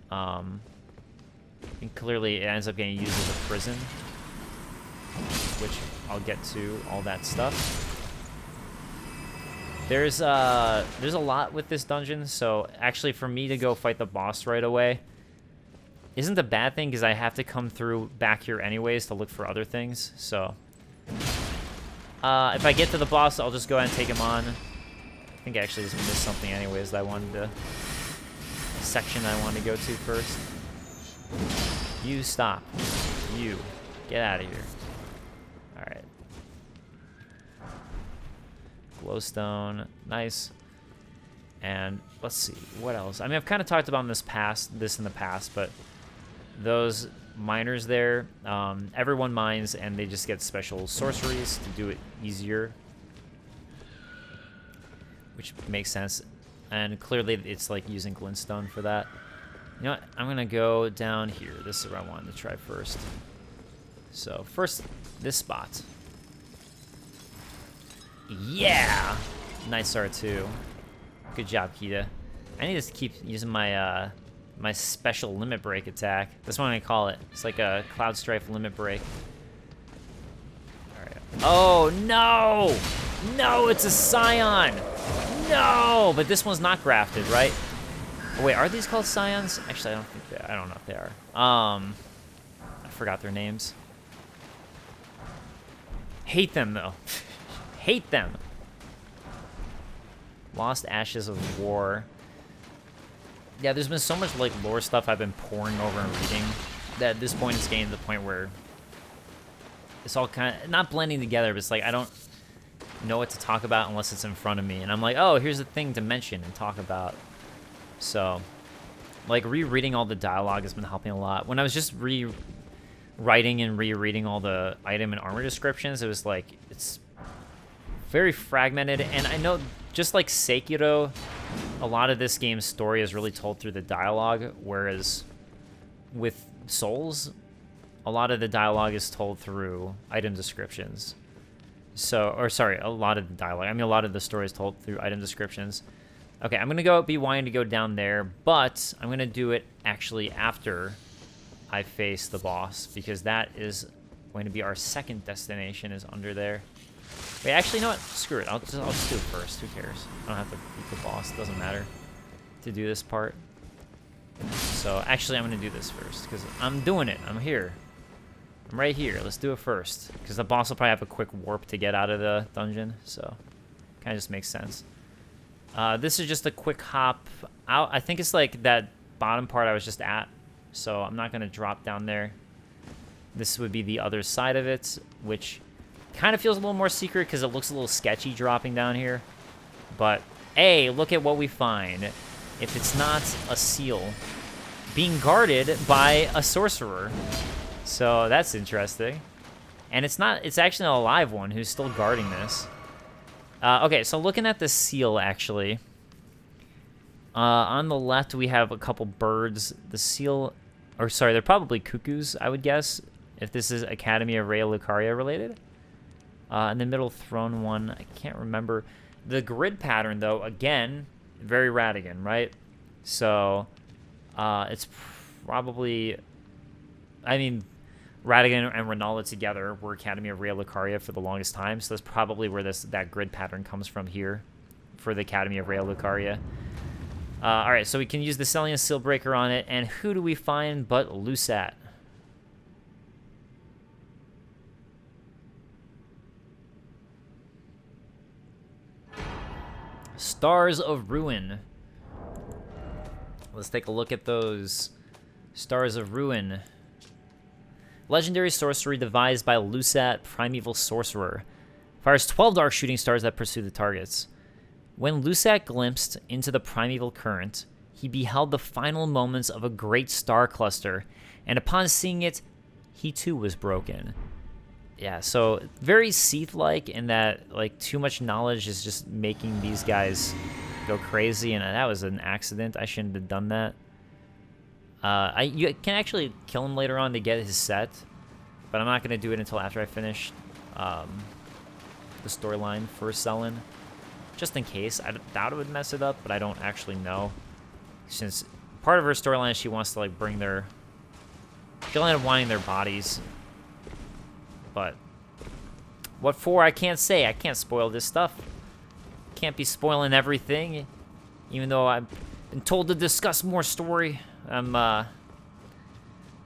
And clearly it ends up getting used as a prison, which I'll get to, all that stuff. There's a lot with this dungeon, so actually for me to go fight the boss right away isn't a bad thing, because I have to come through back here anyways to look for other things. So if I get to the boss, I'll just go ahead and take him on. I think I actually just missed something anyways that I wanted to... section I wanted to go to first. You stop. You. Get out of here. Alright. Glowstone. Nice. And let's see. What else? I mean, I've kind of talked about this in the past, but those miners there, everyone mines and they just get special sorceries to do it easier, which makes sense. And clearly it's like using Glintstone for that. You know what? I'm going to go down here. This is what I wanted to try first. So first, this spot. Yeah! Nice R2. Good job, Kita. I need to keep using my my special limit break attack. That's what I'm going to call it. It's like a Cloud Strife limit break. Alright. Oh, no! No, it's a Scion! No! But this one's not grafted, right? Oh, wait, are these called Scions? Actually, I don't think they are. I don't know if they are. I forgot their names. Hate them, though. Hate them. Lost Ashes of War. Yeah, there's been so much like lore stuff I've been poring over and reading that at this point it's getting to the point where it's all kind of not blending together, but it's like I don't know what to talk about unless it's in front of me, and I'm like, oh, here's a thing to mention and talk about. So like rereading all the dialogue has been helping a lot. When I was just rewriting and rereading all the item and armor descriptions, it was like it's very fragmented. And I know, just like Sekiro, a lot of this game's story is really told through the dialogue, whereas with Souls, a lot of the dialogue is told through item descriptions. So, or sorry, a lot of the dialogue. I mean, a lot of the story is told through item descriptions. Okay, I'm gonna be wanting to go down there, but I'm gonna do it actually after I face the boss, because that is going to be our second destination, is under there. Wait, actually, you know what? Screw it. I'll just do it first. Who cares? I don't have to beat the boss. It doesn't matter to do this part. So, actually, I'm going to do this first, because I'm doing it. I'm here. I'm right here. Let's do it first, because the boss will probably have a quick warp to get out of the dungeon, so kind of just makes sense. This is just a quick hop out. I think it's like that bottom part I was just at, so I'm not going to drop down there. This would be the other side of it, which kind of feels a little more secret because it looks a little sketchy dropping down here. But, hey, look at what we find. If it's not a seal, being guarded by a sorcerer. So that's interesting. And it's actually an alive one who's still guarding this. Okay, so looking at the seal, actually. On the left, we have a couple birds. The seal, or sorry, they're probably cuckoos, I would guess, if this is Academy of Rhea Lucaria related. In the middle throne one, I can't remember. The grid pattern, though, again, very Radagon, right? So, it's probably... I mean, Radagon and Renala together were Academy of Rhea Lucaria for the longest time, so that's probably where that grid pattern comes from here for the Academy of Rhea Lucaria. Alright, so we can use the Celian Sealbreaker on it, and who do we find but Lusat? Stars of Ruin. Let's take a look at those. Stars of Ruin. Legendary sorcery devised by Lusat, Primeval Sorcerer. Fires 12 dark shooting stars that pursue the targets. When Lusat glimpsed into the primeval current, he beheld the final moments of a great star cluster, and upon seeing it, he too was broken. Yeah, so very Seath-like in that, like, too much knowledge is just making these guys go crazy, and that was an accident. I shouldn't have done that. You can actually kill him later on to get his set, but I'm not going to do it until after I finish the storyline for Celian. just in case. I doubt it would mess it up, but I don't actually know. Since part of her storyline is she wants to, like, bring their... She'll end up wanting their bodies. But what for, I can't say. I can't spoil this stuff. Can't be spoiling everything. Even though I've been told to discuss more story. I'm,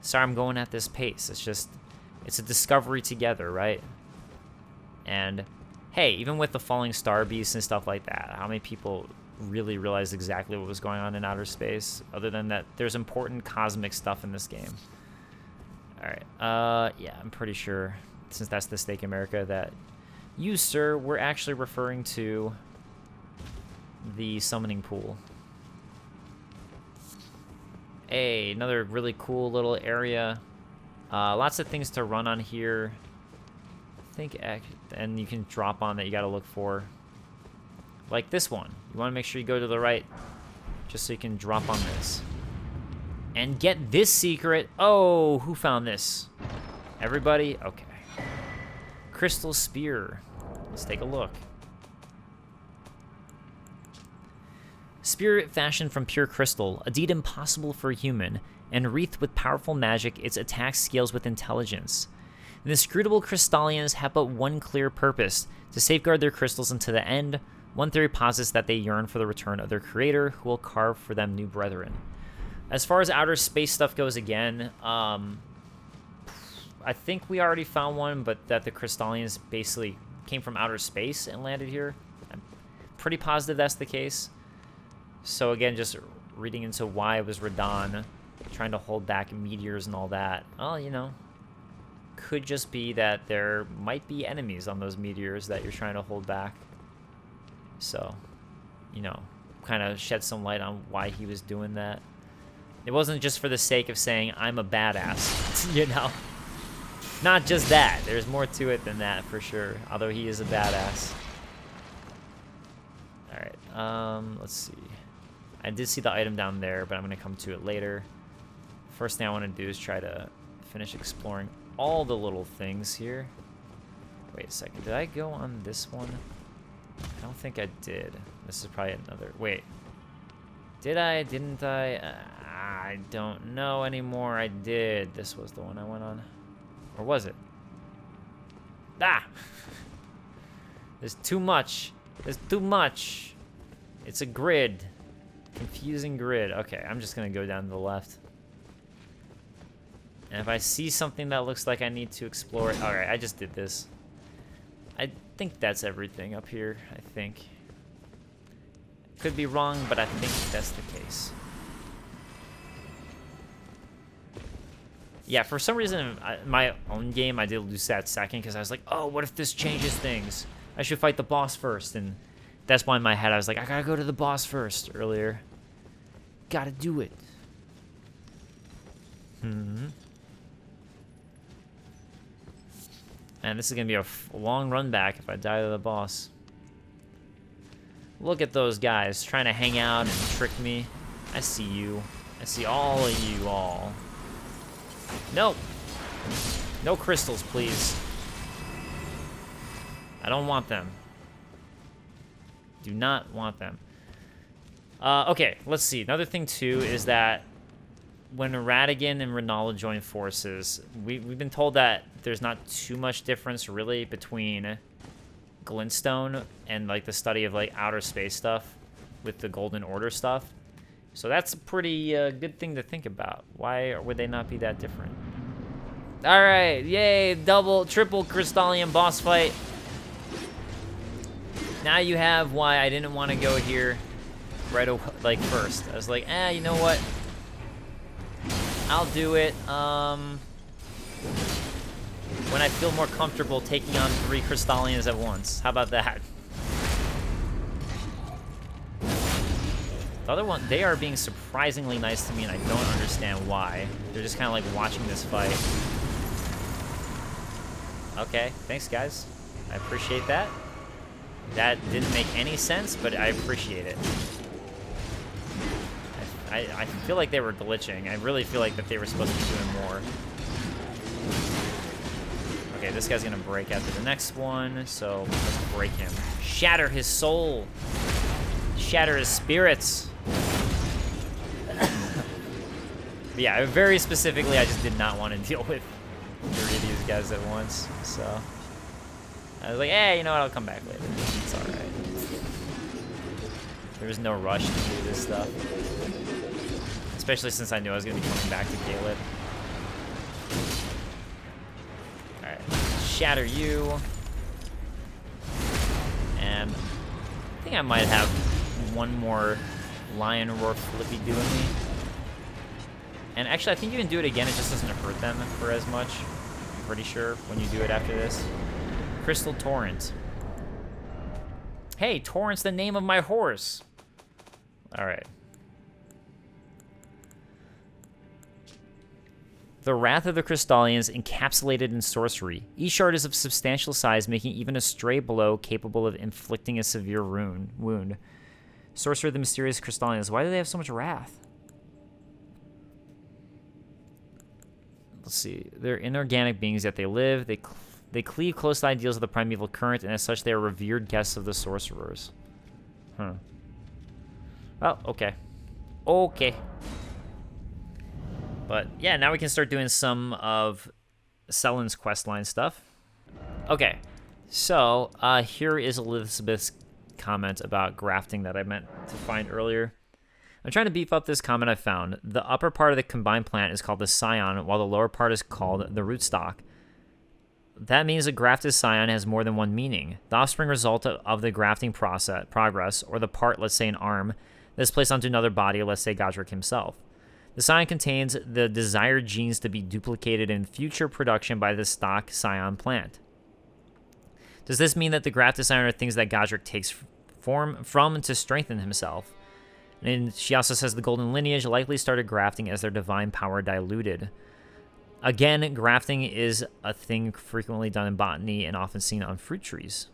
sorry I'm going at this pace. It's just... It's a discovery together, right? And, hey, even with the falling star beasts and stuff like that, how many people really realized exactly what was going on in outer space? Other than that, there's important cosmic stuff in this game. Alright, yeah, I'm pretty sure, since that's the stake in America, that you, sir, were actually referring to the summoning pool. Hey, another really cool little area. Lots of things to run on here. I think, and you can drop on that you gotta look for. Like this one. You wanna make sure you go to the right, just so you can drop on this. And get this secret. Oh, who found this? Everybody? Okay. Crystal Spear. Let's take a look. Spear fashioned from pure crystal, a deed impossible for a human, and wreathed with powerful magic, its attack scales with intelligence. The inscrutable Crystallians have but one clear purpose, to safeguard their crystals unto the end. One theory posits that they yearn for the return of their creator, who will carve for them new brethren. As far as outer space stuff goes, again, I think we already found one, but that the Crystallians basically came from outer space and landed here. I'm pretty positive that's the case. So again, just reading into why it was Radagon trying to hold back meteors and all that. Well, you know, could just be that there might be enemies on those meteors that you're trying to hold back. So, you know, kind of shed some light on why he was doing that. It wasn't just for the sake of saying, I'm a badass, you know? Not just that. There's more to it than that, for sure. Although he is a badass. Alright, let's see. I did see the item down there, but I'm going to come to it later. First thing I want to do is try to finish exploring all the little things here. Wait a second. Did I go on this one? I don't think I did. This is probably another... Wait. Did I? Didn't I? I don't know anymore. I did. This was the one I went on. Or was it? Ah! There's too much. There's too much. It's a grid. Confusing grid. Okay, I'm just going to go down to the left. And if I see something that looks like I need to explore it... Alright, I just did this. I think that's everything up here, I think. Could be wrong, but I think that's the case. Yeah, for some reason, in my own game, I did lose that second because I was like, oh, what if this changes things? I should fight the boss first. And that's why in my head I was like, I gotta go to the boss first earlier. Gotta do it. And this is gonna be a long run back if I die to the boss. Look at those guys trying to hang out and trick me. I see you. I see all of you all. No. No crystals, please. I don't want them. Do not want them. Okay, let's see. Another thing, too, is that when Radagon and Renala join forces, we've been told that there's not too much difference, really, between Glintstone and, like, the study of, like, outer space stuff with the Golden Order stuff. So that's a pretty good thing to think about. Why would they not be that different? All right, yay, double, triple Crystalline boss fight. Now you have why I didn't want to go here right away, like first. I was like, you know what? I'll do it when I feel more comfortable taking on 3 Crystallians at once. How about that? The other one, they are being surprisingly nice to me, and I don't understand why. They're just kind of like watching this fight. Okay, thanks guys. I appreciate that. That didn't make any sense, but I appreciate it. I feel like they were glitching. I really feel like that they were supposed to be doing more. Okay, this guy's gonna break after the next one, so let's break him. Shatter his soul. Shatter his spirits. But yeah, very specifically, I just did not want to deal with 3 of these guys at once, so I was like, hey, you know what, I'll come back later. It's alright. There was no rush to do this stuff. Especially since I knew I was going to be coming back to Caelid. Alright, shatter you. And I think I might have one more Lion Roar Flippy doing me. And actually, I think you can do it again, it just doesn't hurt them for as much. I'm pretty sure when you do it after this. Crystal Torrent. Hey, Torrent's the name of my horse. Alright. The Wrath of the Crystallians encapsulated in sorcery. Each shard is of substantial size, making even a stray blow capable of inflicting a severe wound. Sorcerer of the Mysterious Crystallians. Why do they have so much wrath? Let's see. They're inorganic beings, yet they live. They cleave close to ideals of the primeval current, and as such, they are revered guests of the sorcerers. Huh. Well, okay. Okay. But, yeah, now we can start doing some of Sellen's questline stuff. Okay. So, here is Elizabeth's comment about grafting that I meant to find earlier. I'm trying to beef up this comment I found. The upper part of the combined plant is called the scion, while the lower part is called the rootstock. That means a grafted scion has more than one meaning. The offspring result of the grafting progress, or the part, let's say an arm, that is placed onto another body, let's say Godric himself. The scion contains the desired genes to be duplicated in future production by the stock scion plant. Does this mean that the grafted scion are things that Godric takes form from to strengthen himself? And she also says the golden lineage likely started grafting as their divine power diluted. Again, grafting is a thing frequently done in botany and often seen on fruit trees.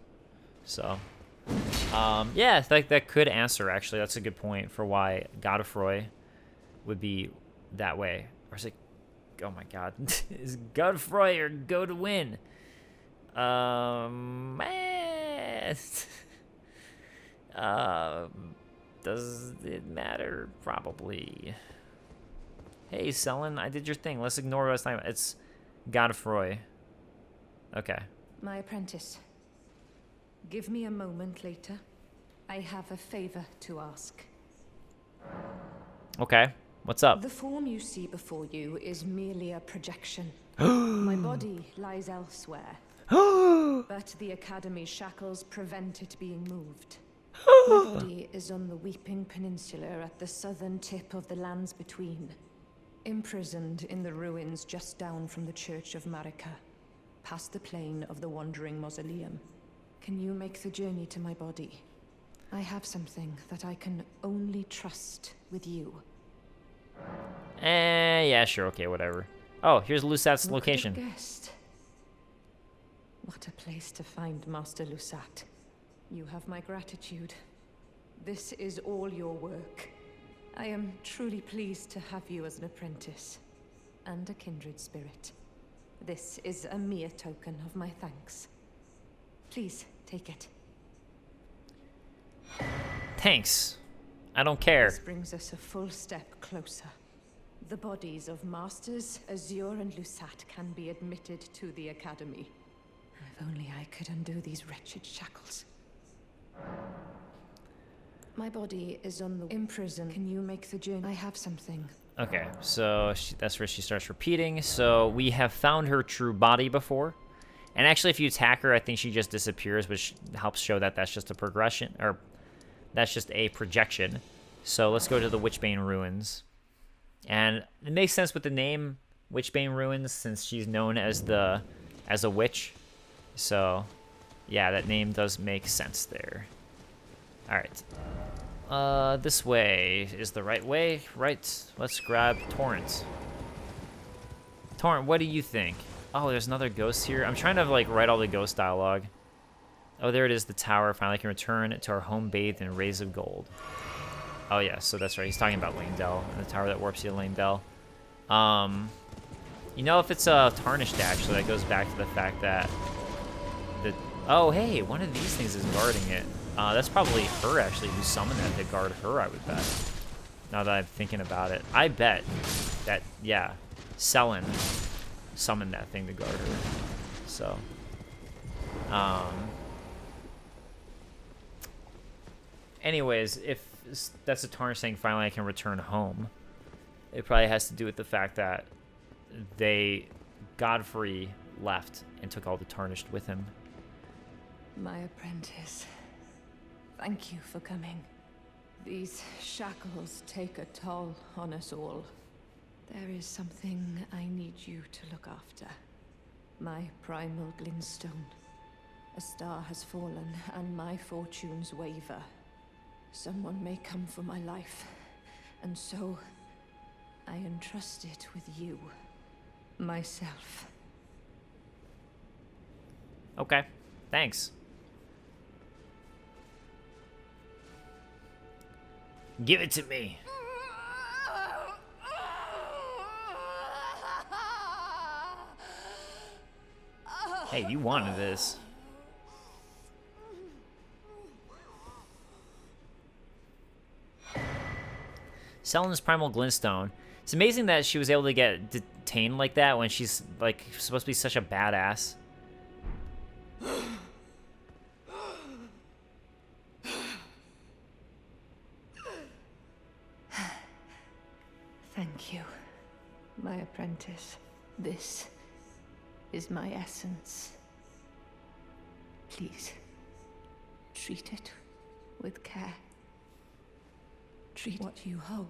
So, yeah, that could answer, actually. That's a good point for why Godfroy would be that way. Or is it... Oh, my God. Is Godfroy or go to win? Does it matter? Probably. Hey, Sellen, I did your thing. Let's ignore what I was talking about. It's Godfroy. Okay. My apprentice, give me a moment later. I have a favor to ask. Okay. What's up? The form you see before you is merely a projection. My body lies elsewhere. But the Academy's shackles prevent it being moved. My body is on the Weeping Peninsula at the southern tip of the lands between. Imprisoned in the ruins just down from the Church of Marika, past the plain of the Wandering Mausoleum. Can you make the journey to my body? I have something that I can only trust with you. Yeah, sure, okay, whatever. Oh, here's Lusat's location. Who could have guessed? What a place to find Master Lusat. You have my gratitude. This is all your work. I am truly pleased to have you as an apprentice, and a kindred spirit. This is a mere token of my thanks. Please, take it. Thanks. I don't care. This brings us a full step closer. The bodies of Masters, Azure, and Lusat can be admitted to the Academy. If only I could undo these wretched shackles. My body is on the imprison. Can you make the journey? I have something. Okay, so that's where she starts repeating. So we have found her true body before. And actually, if you attack her, I think she just disappears, which helps show that that's just a progression, or that's just a projection. So let's go to the Witchbane Ruins. And it makes sense with the name Witchbane Ruins, since she's known as a witch. So, yeah, that name does make sense there. Alright. This way is the right way. Right. Let's grab Torrent. Torrent, what do you think? Oh, there's another ghost here. I'm trying to, like, write all the ghost dialogue. Oh, there it is, the tower. Finally can return to our home bathed in rays of gold. Oh, yeah, so that's right. He's talking about Lane Dell and the tower that warps you to Lane Dell. Yeah, You know, if it's tarnished, actually, that goes back to the fact that oh, hey, one of these things is guarding it. That's probably her, actually, who summoned that to guard her, I would bet. Now that I'm thinking about it. I bet that, yeah, Selin summoned that thing to guard her. So, anyways, if that's a tarnished thing, finally I can return home. It probably has to do with the fact that Godfrey left and took all the tarnished with him. My apprentice, thank you for coming. These shackles take a toll on us all. There is something I need you to look after. My primal Glintstone. A star has fallen, and my fortunes waver. Someone may come for my life, and so I entrust it with you, myself. Okay, thanks. Give it to me. Hey, you wanted this. Selin's primal Glintstone. It's amazing that she was able to get detained like that when she's like supposed to be such a badass. Thank you, my apprentice. This is my essence. Please, treat it with care. Treat what you hold.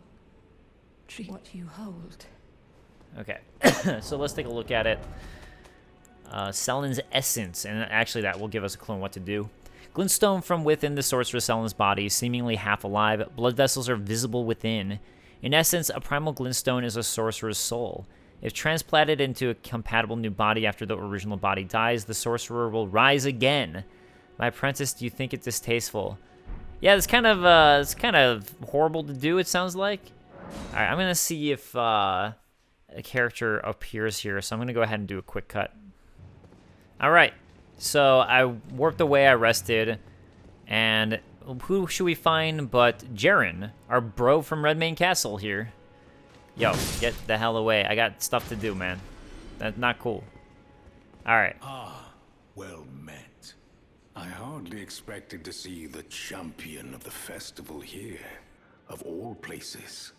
Treat what you hold. Okay, so let's take a look at it. Selin's essence, and actually that will give us a clue on what to do. Glintstone from within the sorceress Selin's body, seemingly half alive. Blood vessels are visible within. In essence, a primal Glintstone is a sorcerer's soul. If transplanted into a compatible new body after the original body dies, the sorcerer will rise again. My apprentice, do you think it's distasteful? Yeah, it's kind of horrible to do, it sounds like. All right, I'm gonna see if a character appears here, so I'm gonna go ahead and do a quick cut. All right, so I warped away, I rested, and who should we find but Gerund, our bro from Redmane Castle here. Yo, get the hell away. I got stuff to do, man. That's not cool. All right. Ah, well met. I hardly expected to see the champion of the festival here, of all places.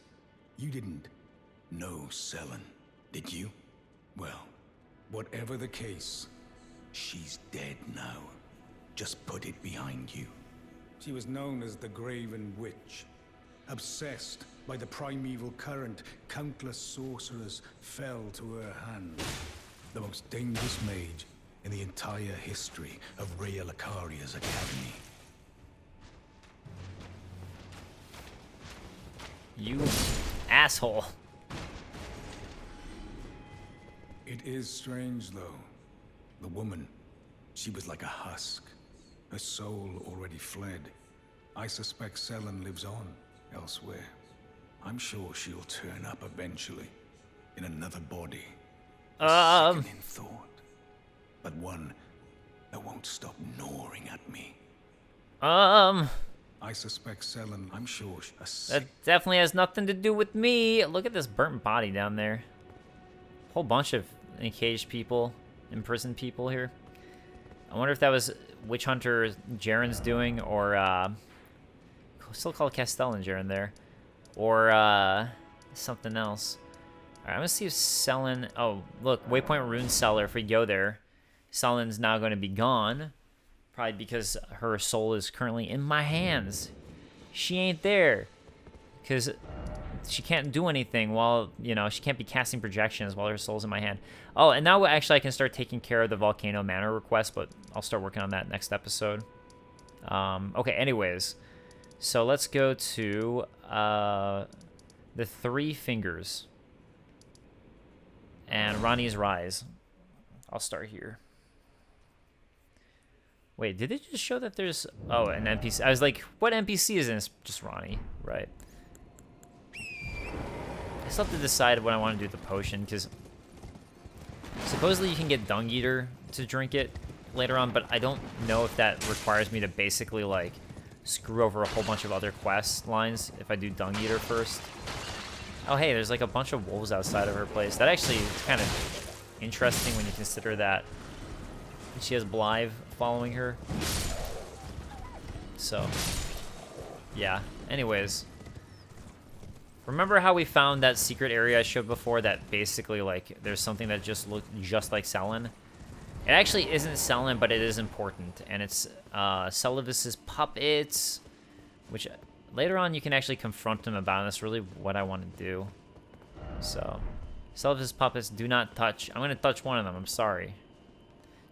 You didn't know Selin, did you? Well, whatever the case, she's dead now. Just put it behind you. She was known as the Graven Witch. Obsessed by the primeval current, countless sorcerers fell to her hand. The most dangerous mage in the entire history of Rhea Lacaria's academy. You asshole. It is strange, though. The woman, she was like a husk. Her soul already fled. I suspect Selin lives on elsewhere. I'm sure she'll turn up eventually, in another body. A sickening thought, but one that won't stop gnawing at me. I suspect Selin, I'm sure that definitely has nothing to do with me. Look at this burnt body down there. Whole bunch of encaged people, imprisoned people here. I wonder if that was Witch Hunter Gerund's doing, or still called Castellan Gerund there, or something else. All right, I'm gonna see if Selin. Oh, look, Waypoint Rune Cellar. If we go there, Selin's now going to be gone, probably because her soul is currently in my hands. She ain't there, because she can't do anything while, you know, she can't be casting projections while her soul's in my hand. Oh, and now actually I can start taking care of the Volcano Manor request, but I'll start working on that next episode. Okay, anyways, so let's go to the Three Fingers and Rani's Rise. I'll start here. Wait, did it just show that there's... Oh, an NPC. I was like, what NPC is in? It's just Rani, right? I still have to decide when I want to do the potion, because Supposedly you can get Dung Eater to drink it later on, but I don't know if that requires me to basically, like, screw over a whole bunch of other quest lines if I do Dung Eater first. Oh, hey, there's, like, a bunch of wolves outside of her place. That actually is kind of interesting when you consider that she has Blythe following her. So, yeah. Anyways. Remember how we found that secret area I showed before that basically, like, there's something that just looked just like Selin? It actually isn't Selin, but it is important. And it's Celivis's puppets, which later on you can actually confront him about, and that's really what I want to do. So, Celivis's puppets, do not touch. I'm going to touch one of them, I'm sorry.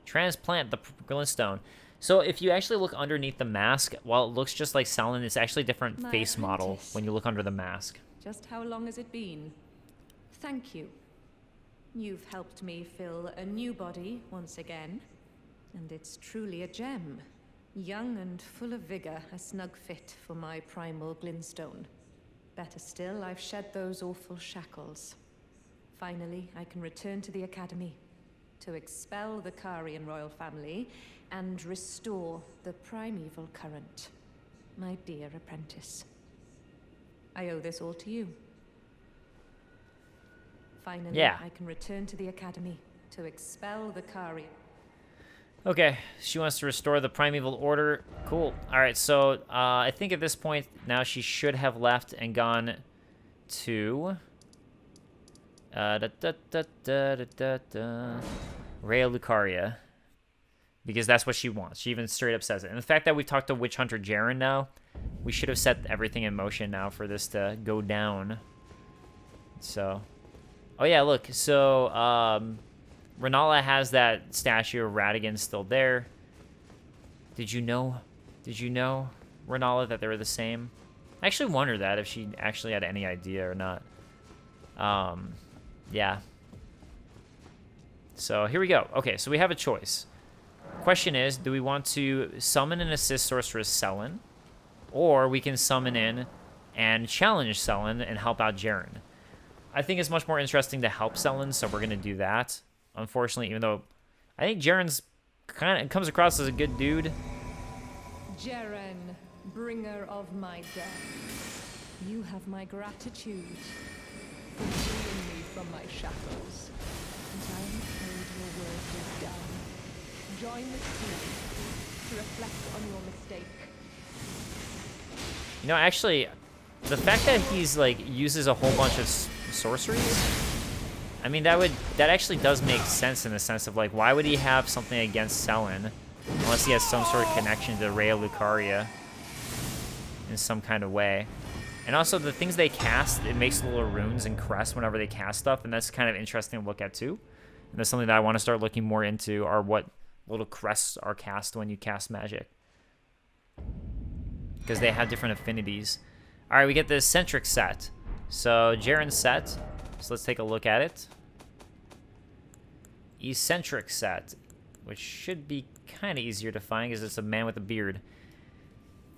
Transplant the Glintstone. So if you actually look underneath the mask, while it looks just like Selin, it's actually a different My face model apprentice. when you look under the mask. Just how long has it been? Thank you. You've helped me fill a new body once again, and it's truly a gem. Young and full of vigor, a snug fit for my primal glintstone. Better still, I've shed those awful shackles. Finally, I can return to the academy to expel the Carian royal family and restore the primeval current. My dear apprentice. I owe this all to you. Finally, Yeah. I can return to the academy to expel the Carian. Okay, she wants to restore the primeval order. Cool. All right, so I think at this point now she should have left and gone to Rhea Lucaria, because that's what she wants. She even straight up says it. And the fact that we've talked to Witch Hunter Gerund now, we should have set everything in motion now for this to go down. So, oh yeah, look. So, Renala has that statue of Radagon still there. Did you know, Renala, that they were the same? I actually wonder that, if she actually had any idea or not. Yeah. So here we go. Okay, so we have a choice. Question is, do we want to summon and assist Sorceress Selin? Or we can summon in and challenge Selin and help out Gerund. I think it's much more interesting to help Selin, so we're going to do that. Unfortunately, even though I think Gerund's kind of comes across as a good dude. Gerund, bringer of my death. You have my gratitude for freeing me from my shackles. And I am afraid your work is done. Join the team to reflect on your mistake. You know, actually, the fact that he's, like, uses a whole bunch of sorceries, I mean, that actually does make sense in the sense of, like, why would he have something against Selin unless he has some sort of connection to Rhea Lucaria in some kind of way. And also, the things they cast, it makes little runes and crests whenever they cast stuff, and that's kind of interesting to look at, too. And that's something that I want to start looking more into, are what little crests are cast when you cast magic. Because they have different affinities. All right, we get the Eccentric Set. So, Gerund Set. So let's take a look at it. Eccentric Set, which should be kind of easier to find because it's a man with a beard.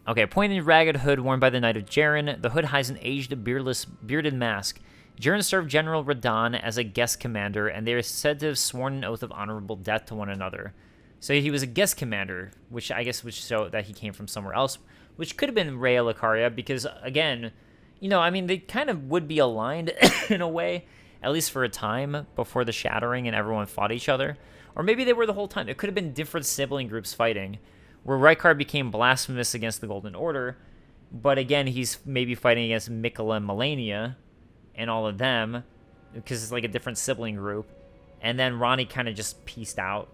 Okay, pointed ragged hood worn by the Knight of Gerund. The hood hides an aged, bearded mask. Gerund served General Radagon as a guest commander, and they are said to have sworn an oath of honorable death to one another. So he was a guest commander, which I guess would show that he came from somewhere else, which could have been Rhea Lucaria, because, again, you know, I mean, they kind of would be aligned in a way, at least for a time, before the Shattering and everyone fought each other. Or maybe they were the whole time. It could have been different sibling groups fighting, where Rykard became blasphemous against the Golden Order, but again, he's maybe fighting against Mikola and Melania and all of them, because it's like a different sibling group. And then Ronnie kind of just pieced out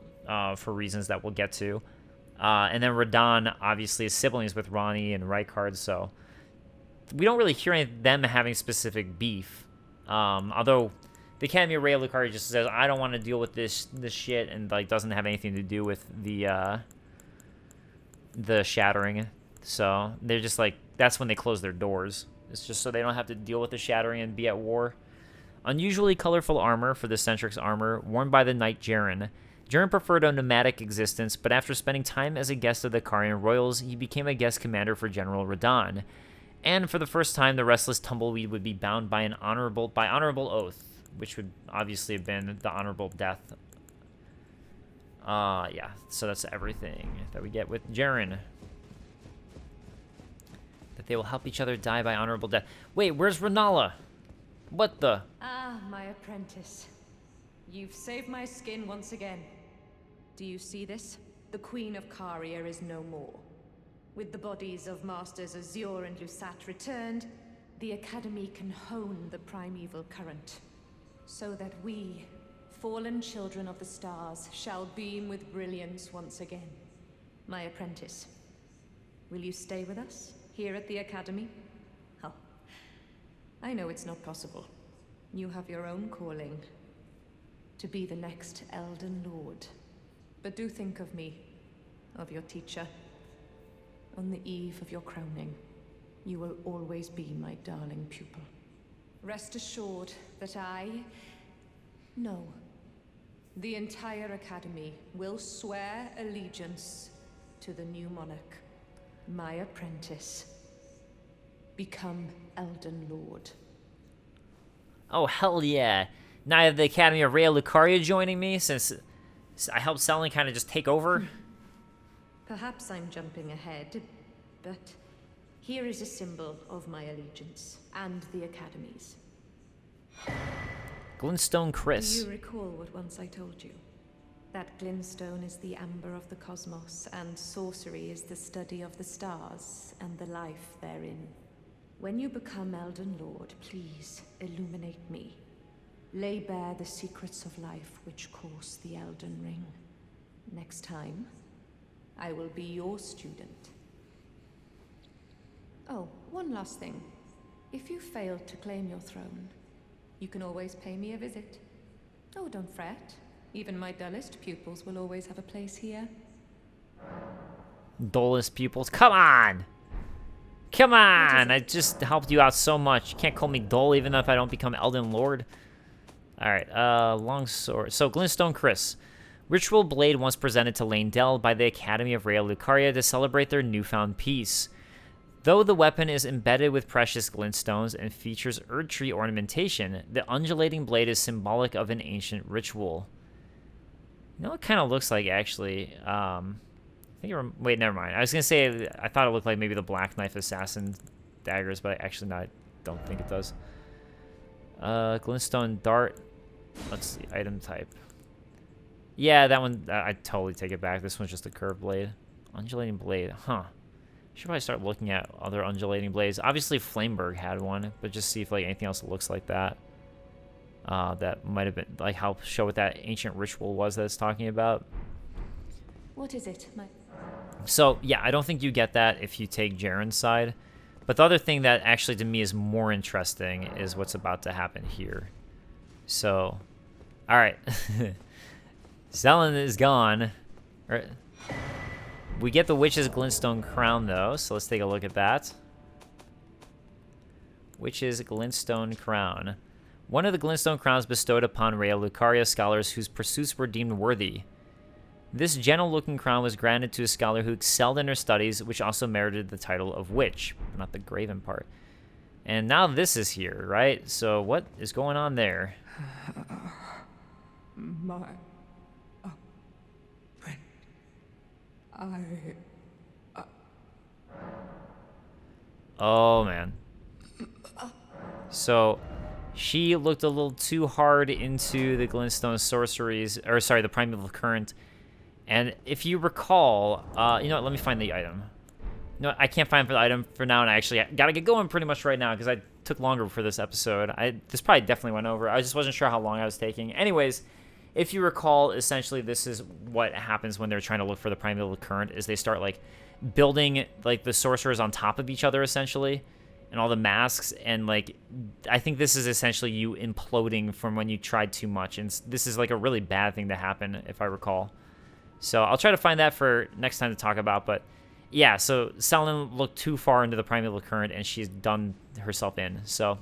for reasons that we'll get to. And then Radon obviously is siblings with Ronnie and Rykard, so we don't really hear any of them having specific beef. Although the Academy of Rhea Lucaria just says, I don't want to deal with this shit, and like doesn't have anything to do with the Shattering. So they're just like, that's when they close their doors. It's just so they don't have to deal with the Shattering and be at war. Unusually colorful armor for the Eccentric's armor, worn by the Knight Gerund. Gerund preferred a nomadic existence, but after spending time as a guest of the Carian royals, he became a guest commander for General Radagon. And for the first time, the restless tumbleweed would be bound by honorable oath, which would obviously have been the honorable death Yeah, so that's everything that we get with Gerund. That they will help each other die by honorable death. Wait, where's Renala? What the? Ah, my apprentice. You've saved my skin once again. Do you see this? The Queen of Caria is no more. With the bodies of Masters Azure and Lusat returned, the Academy can hone the primeval current, so that we, fallen children of the stars, shall beam with brilliance once again. My apprentice, will you stay with us, here at the Academy? Oh, I know it's not possible. You have your own calling, to be the next Elden Lord. But do think of me, of your teacher. On the eve of your crowning, you will always be my darling pupil. Rest assured that no, the entire Academy will swear allegiance to the new monarch, my apprentice. Become Elden Lord. Oh, hell yeah. Now I have the Academy of Rhea Lucaria joining me, since I helped Selene kind of just take over. Perhaps I'm jumping ahead, but here is a symbol of my allegiance and the Academy's. Glintstone Chris. Do you recall what once I told you? That Glintstone is the amber of the cosmos, and sorcery is the study of the stars and the life therein. When you become Elden Lord, please illuminate me. Lay bare the secrets of life which course the Elden Ring. Next time, I will be your student. Oh, one last thing. If you fail to claim your throne, you can always pay me a visit. Oh, don't fret. Even my dullest pupils will always have a place here. Dullest pupils? Come on! Come on! I just helped you out so much. You can't call me dull even if I don't become Elden Lord. Alright, long sword. So, Glintstone Chris. Ritual blade once presented to Lane by the Academy of Rhea Lucaria to celebrate their newfound peace. Though the weapon is embedded with precious glintstones and features Erdtree ornamentation, the undulating blade is symbolic of an ancient ritual. You know what it kind of looks like, actually? Wait, never mind. I was going to say, I thought it looked like maybe the Black Knife Assassin daggers, but actually not. I don't think it does. Glintstone Dart. Let's see, item type. Yeah, that one, I totally take it back. This one's just a curved blade. Undulating blade, huh. Should probably start looking at other undulating blades. Obviously, Flameberg had one, but just see if like anything else looks like that. That might have been, like, help show what that ancient ritual was that it's talking about. What is it? So, yeah, I don't think you get that if you take Gerund's side. But the other thing that actually to me is more interesting is what's about to happen here. So, alright. Selene is gone. We get the Witch's Glintstone Crown, though, so let's take a look at that. Witch's Glintstone Crown. One of the Glintstone Crowns bestowed upon Rhea Lucaria scholars whose pursuits were deemed worthy. This gentle-looking crown was granted to a scholar who excelled in her studies, which also merited the title of Witch, not the graven part. And now this is here, right? So what is going on there? My... Oh, man. So, she looked a little too hard into the Glintstone sorceries, or sorry, the Primeval Current. And if you recall, you know what, let me find the item. No, I can't find the item for now, and I actually gotta get going pretty much right now, because I took longer for this episode. This probably definitely went over. I just wasn't sure how long I was taking. Anyways, if you recall, essentially this is what happens when they're trying to look for the Primeval Current, is they start, like, building, like, the sorcerers on top of each other, essentially, and all the masks, and, like, I think this is essentially you imploding from when you tried too much, and this is, like, a really bad thing to happen, if I recall. So I'll try to find that for next time to talk about, but yeah, so Selene looked too far into the Primeval Current, and she's done herself in, so...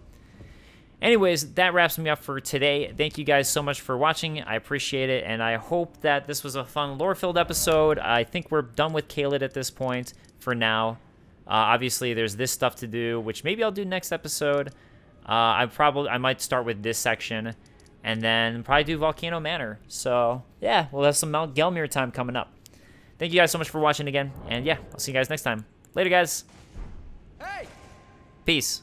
Anyways, that wraps me up for today. Thank you guys so much for watching. I appreciate it, and I hope that this was a fun lore-filled episode. I think we're done with Caelid at this point for now. Obviously, there's this stuff to do, which maybe I'll do next episode. I might start with this section, and then probably do Volcano Manor. So, yeah, we'll have some Mount Gelmir time coming up. Thank you guys so much for watching again, and yeah, I'll see you guys next time. Later, guys. Hey! Peace.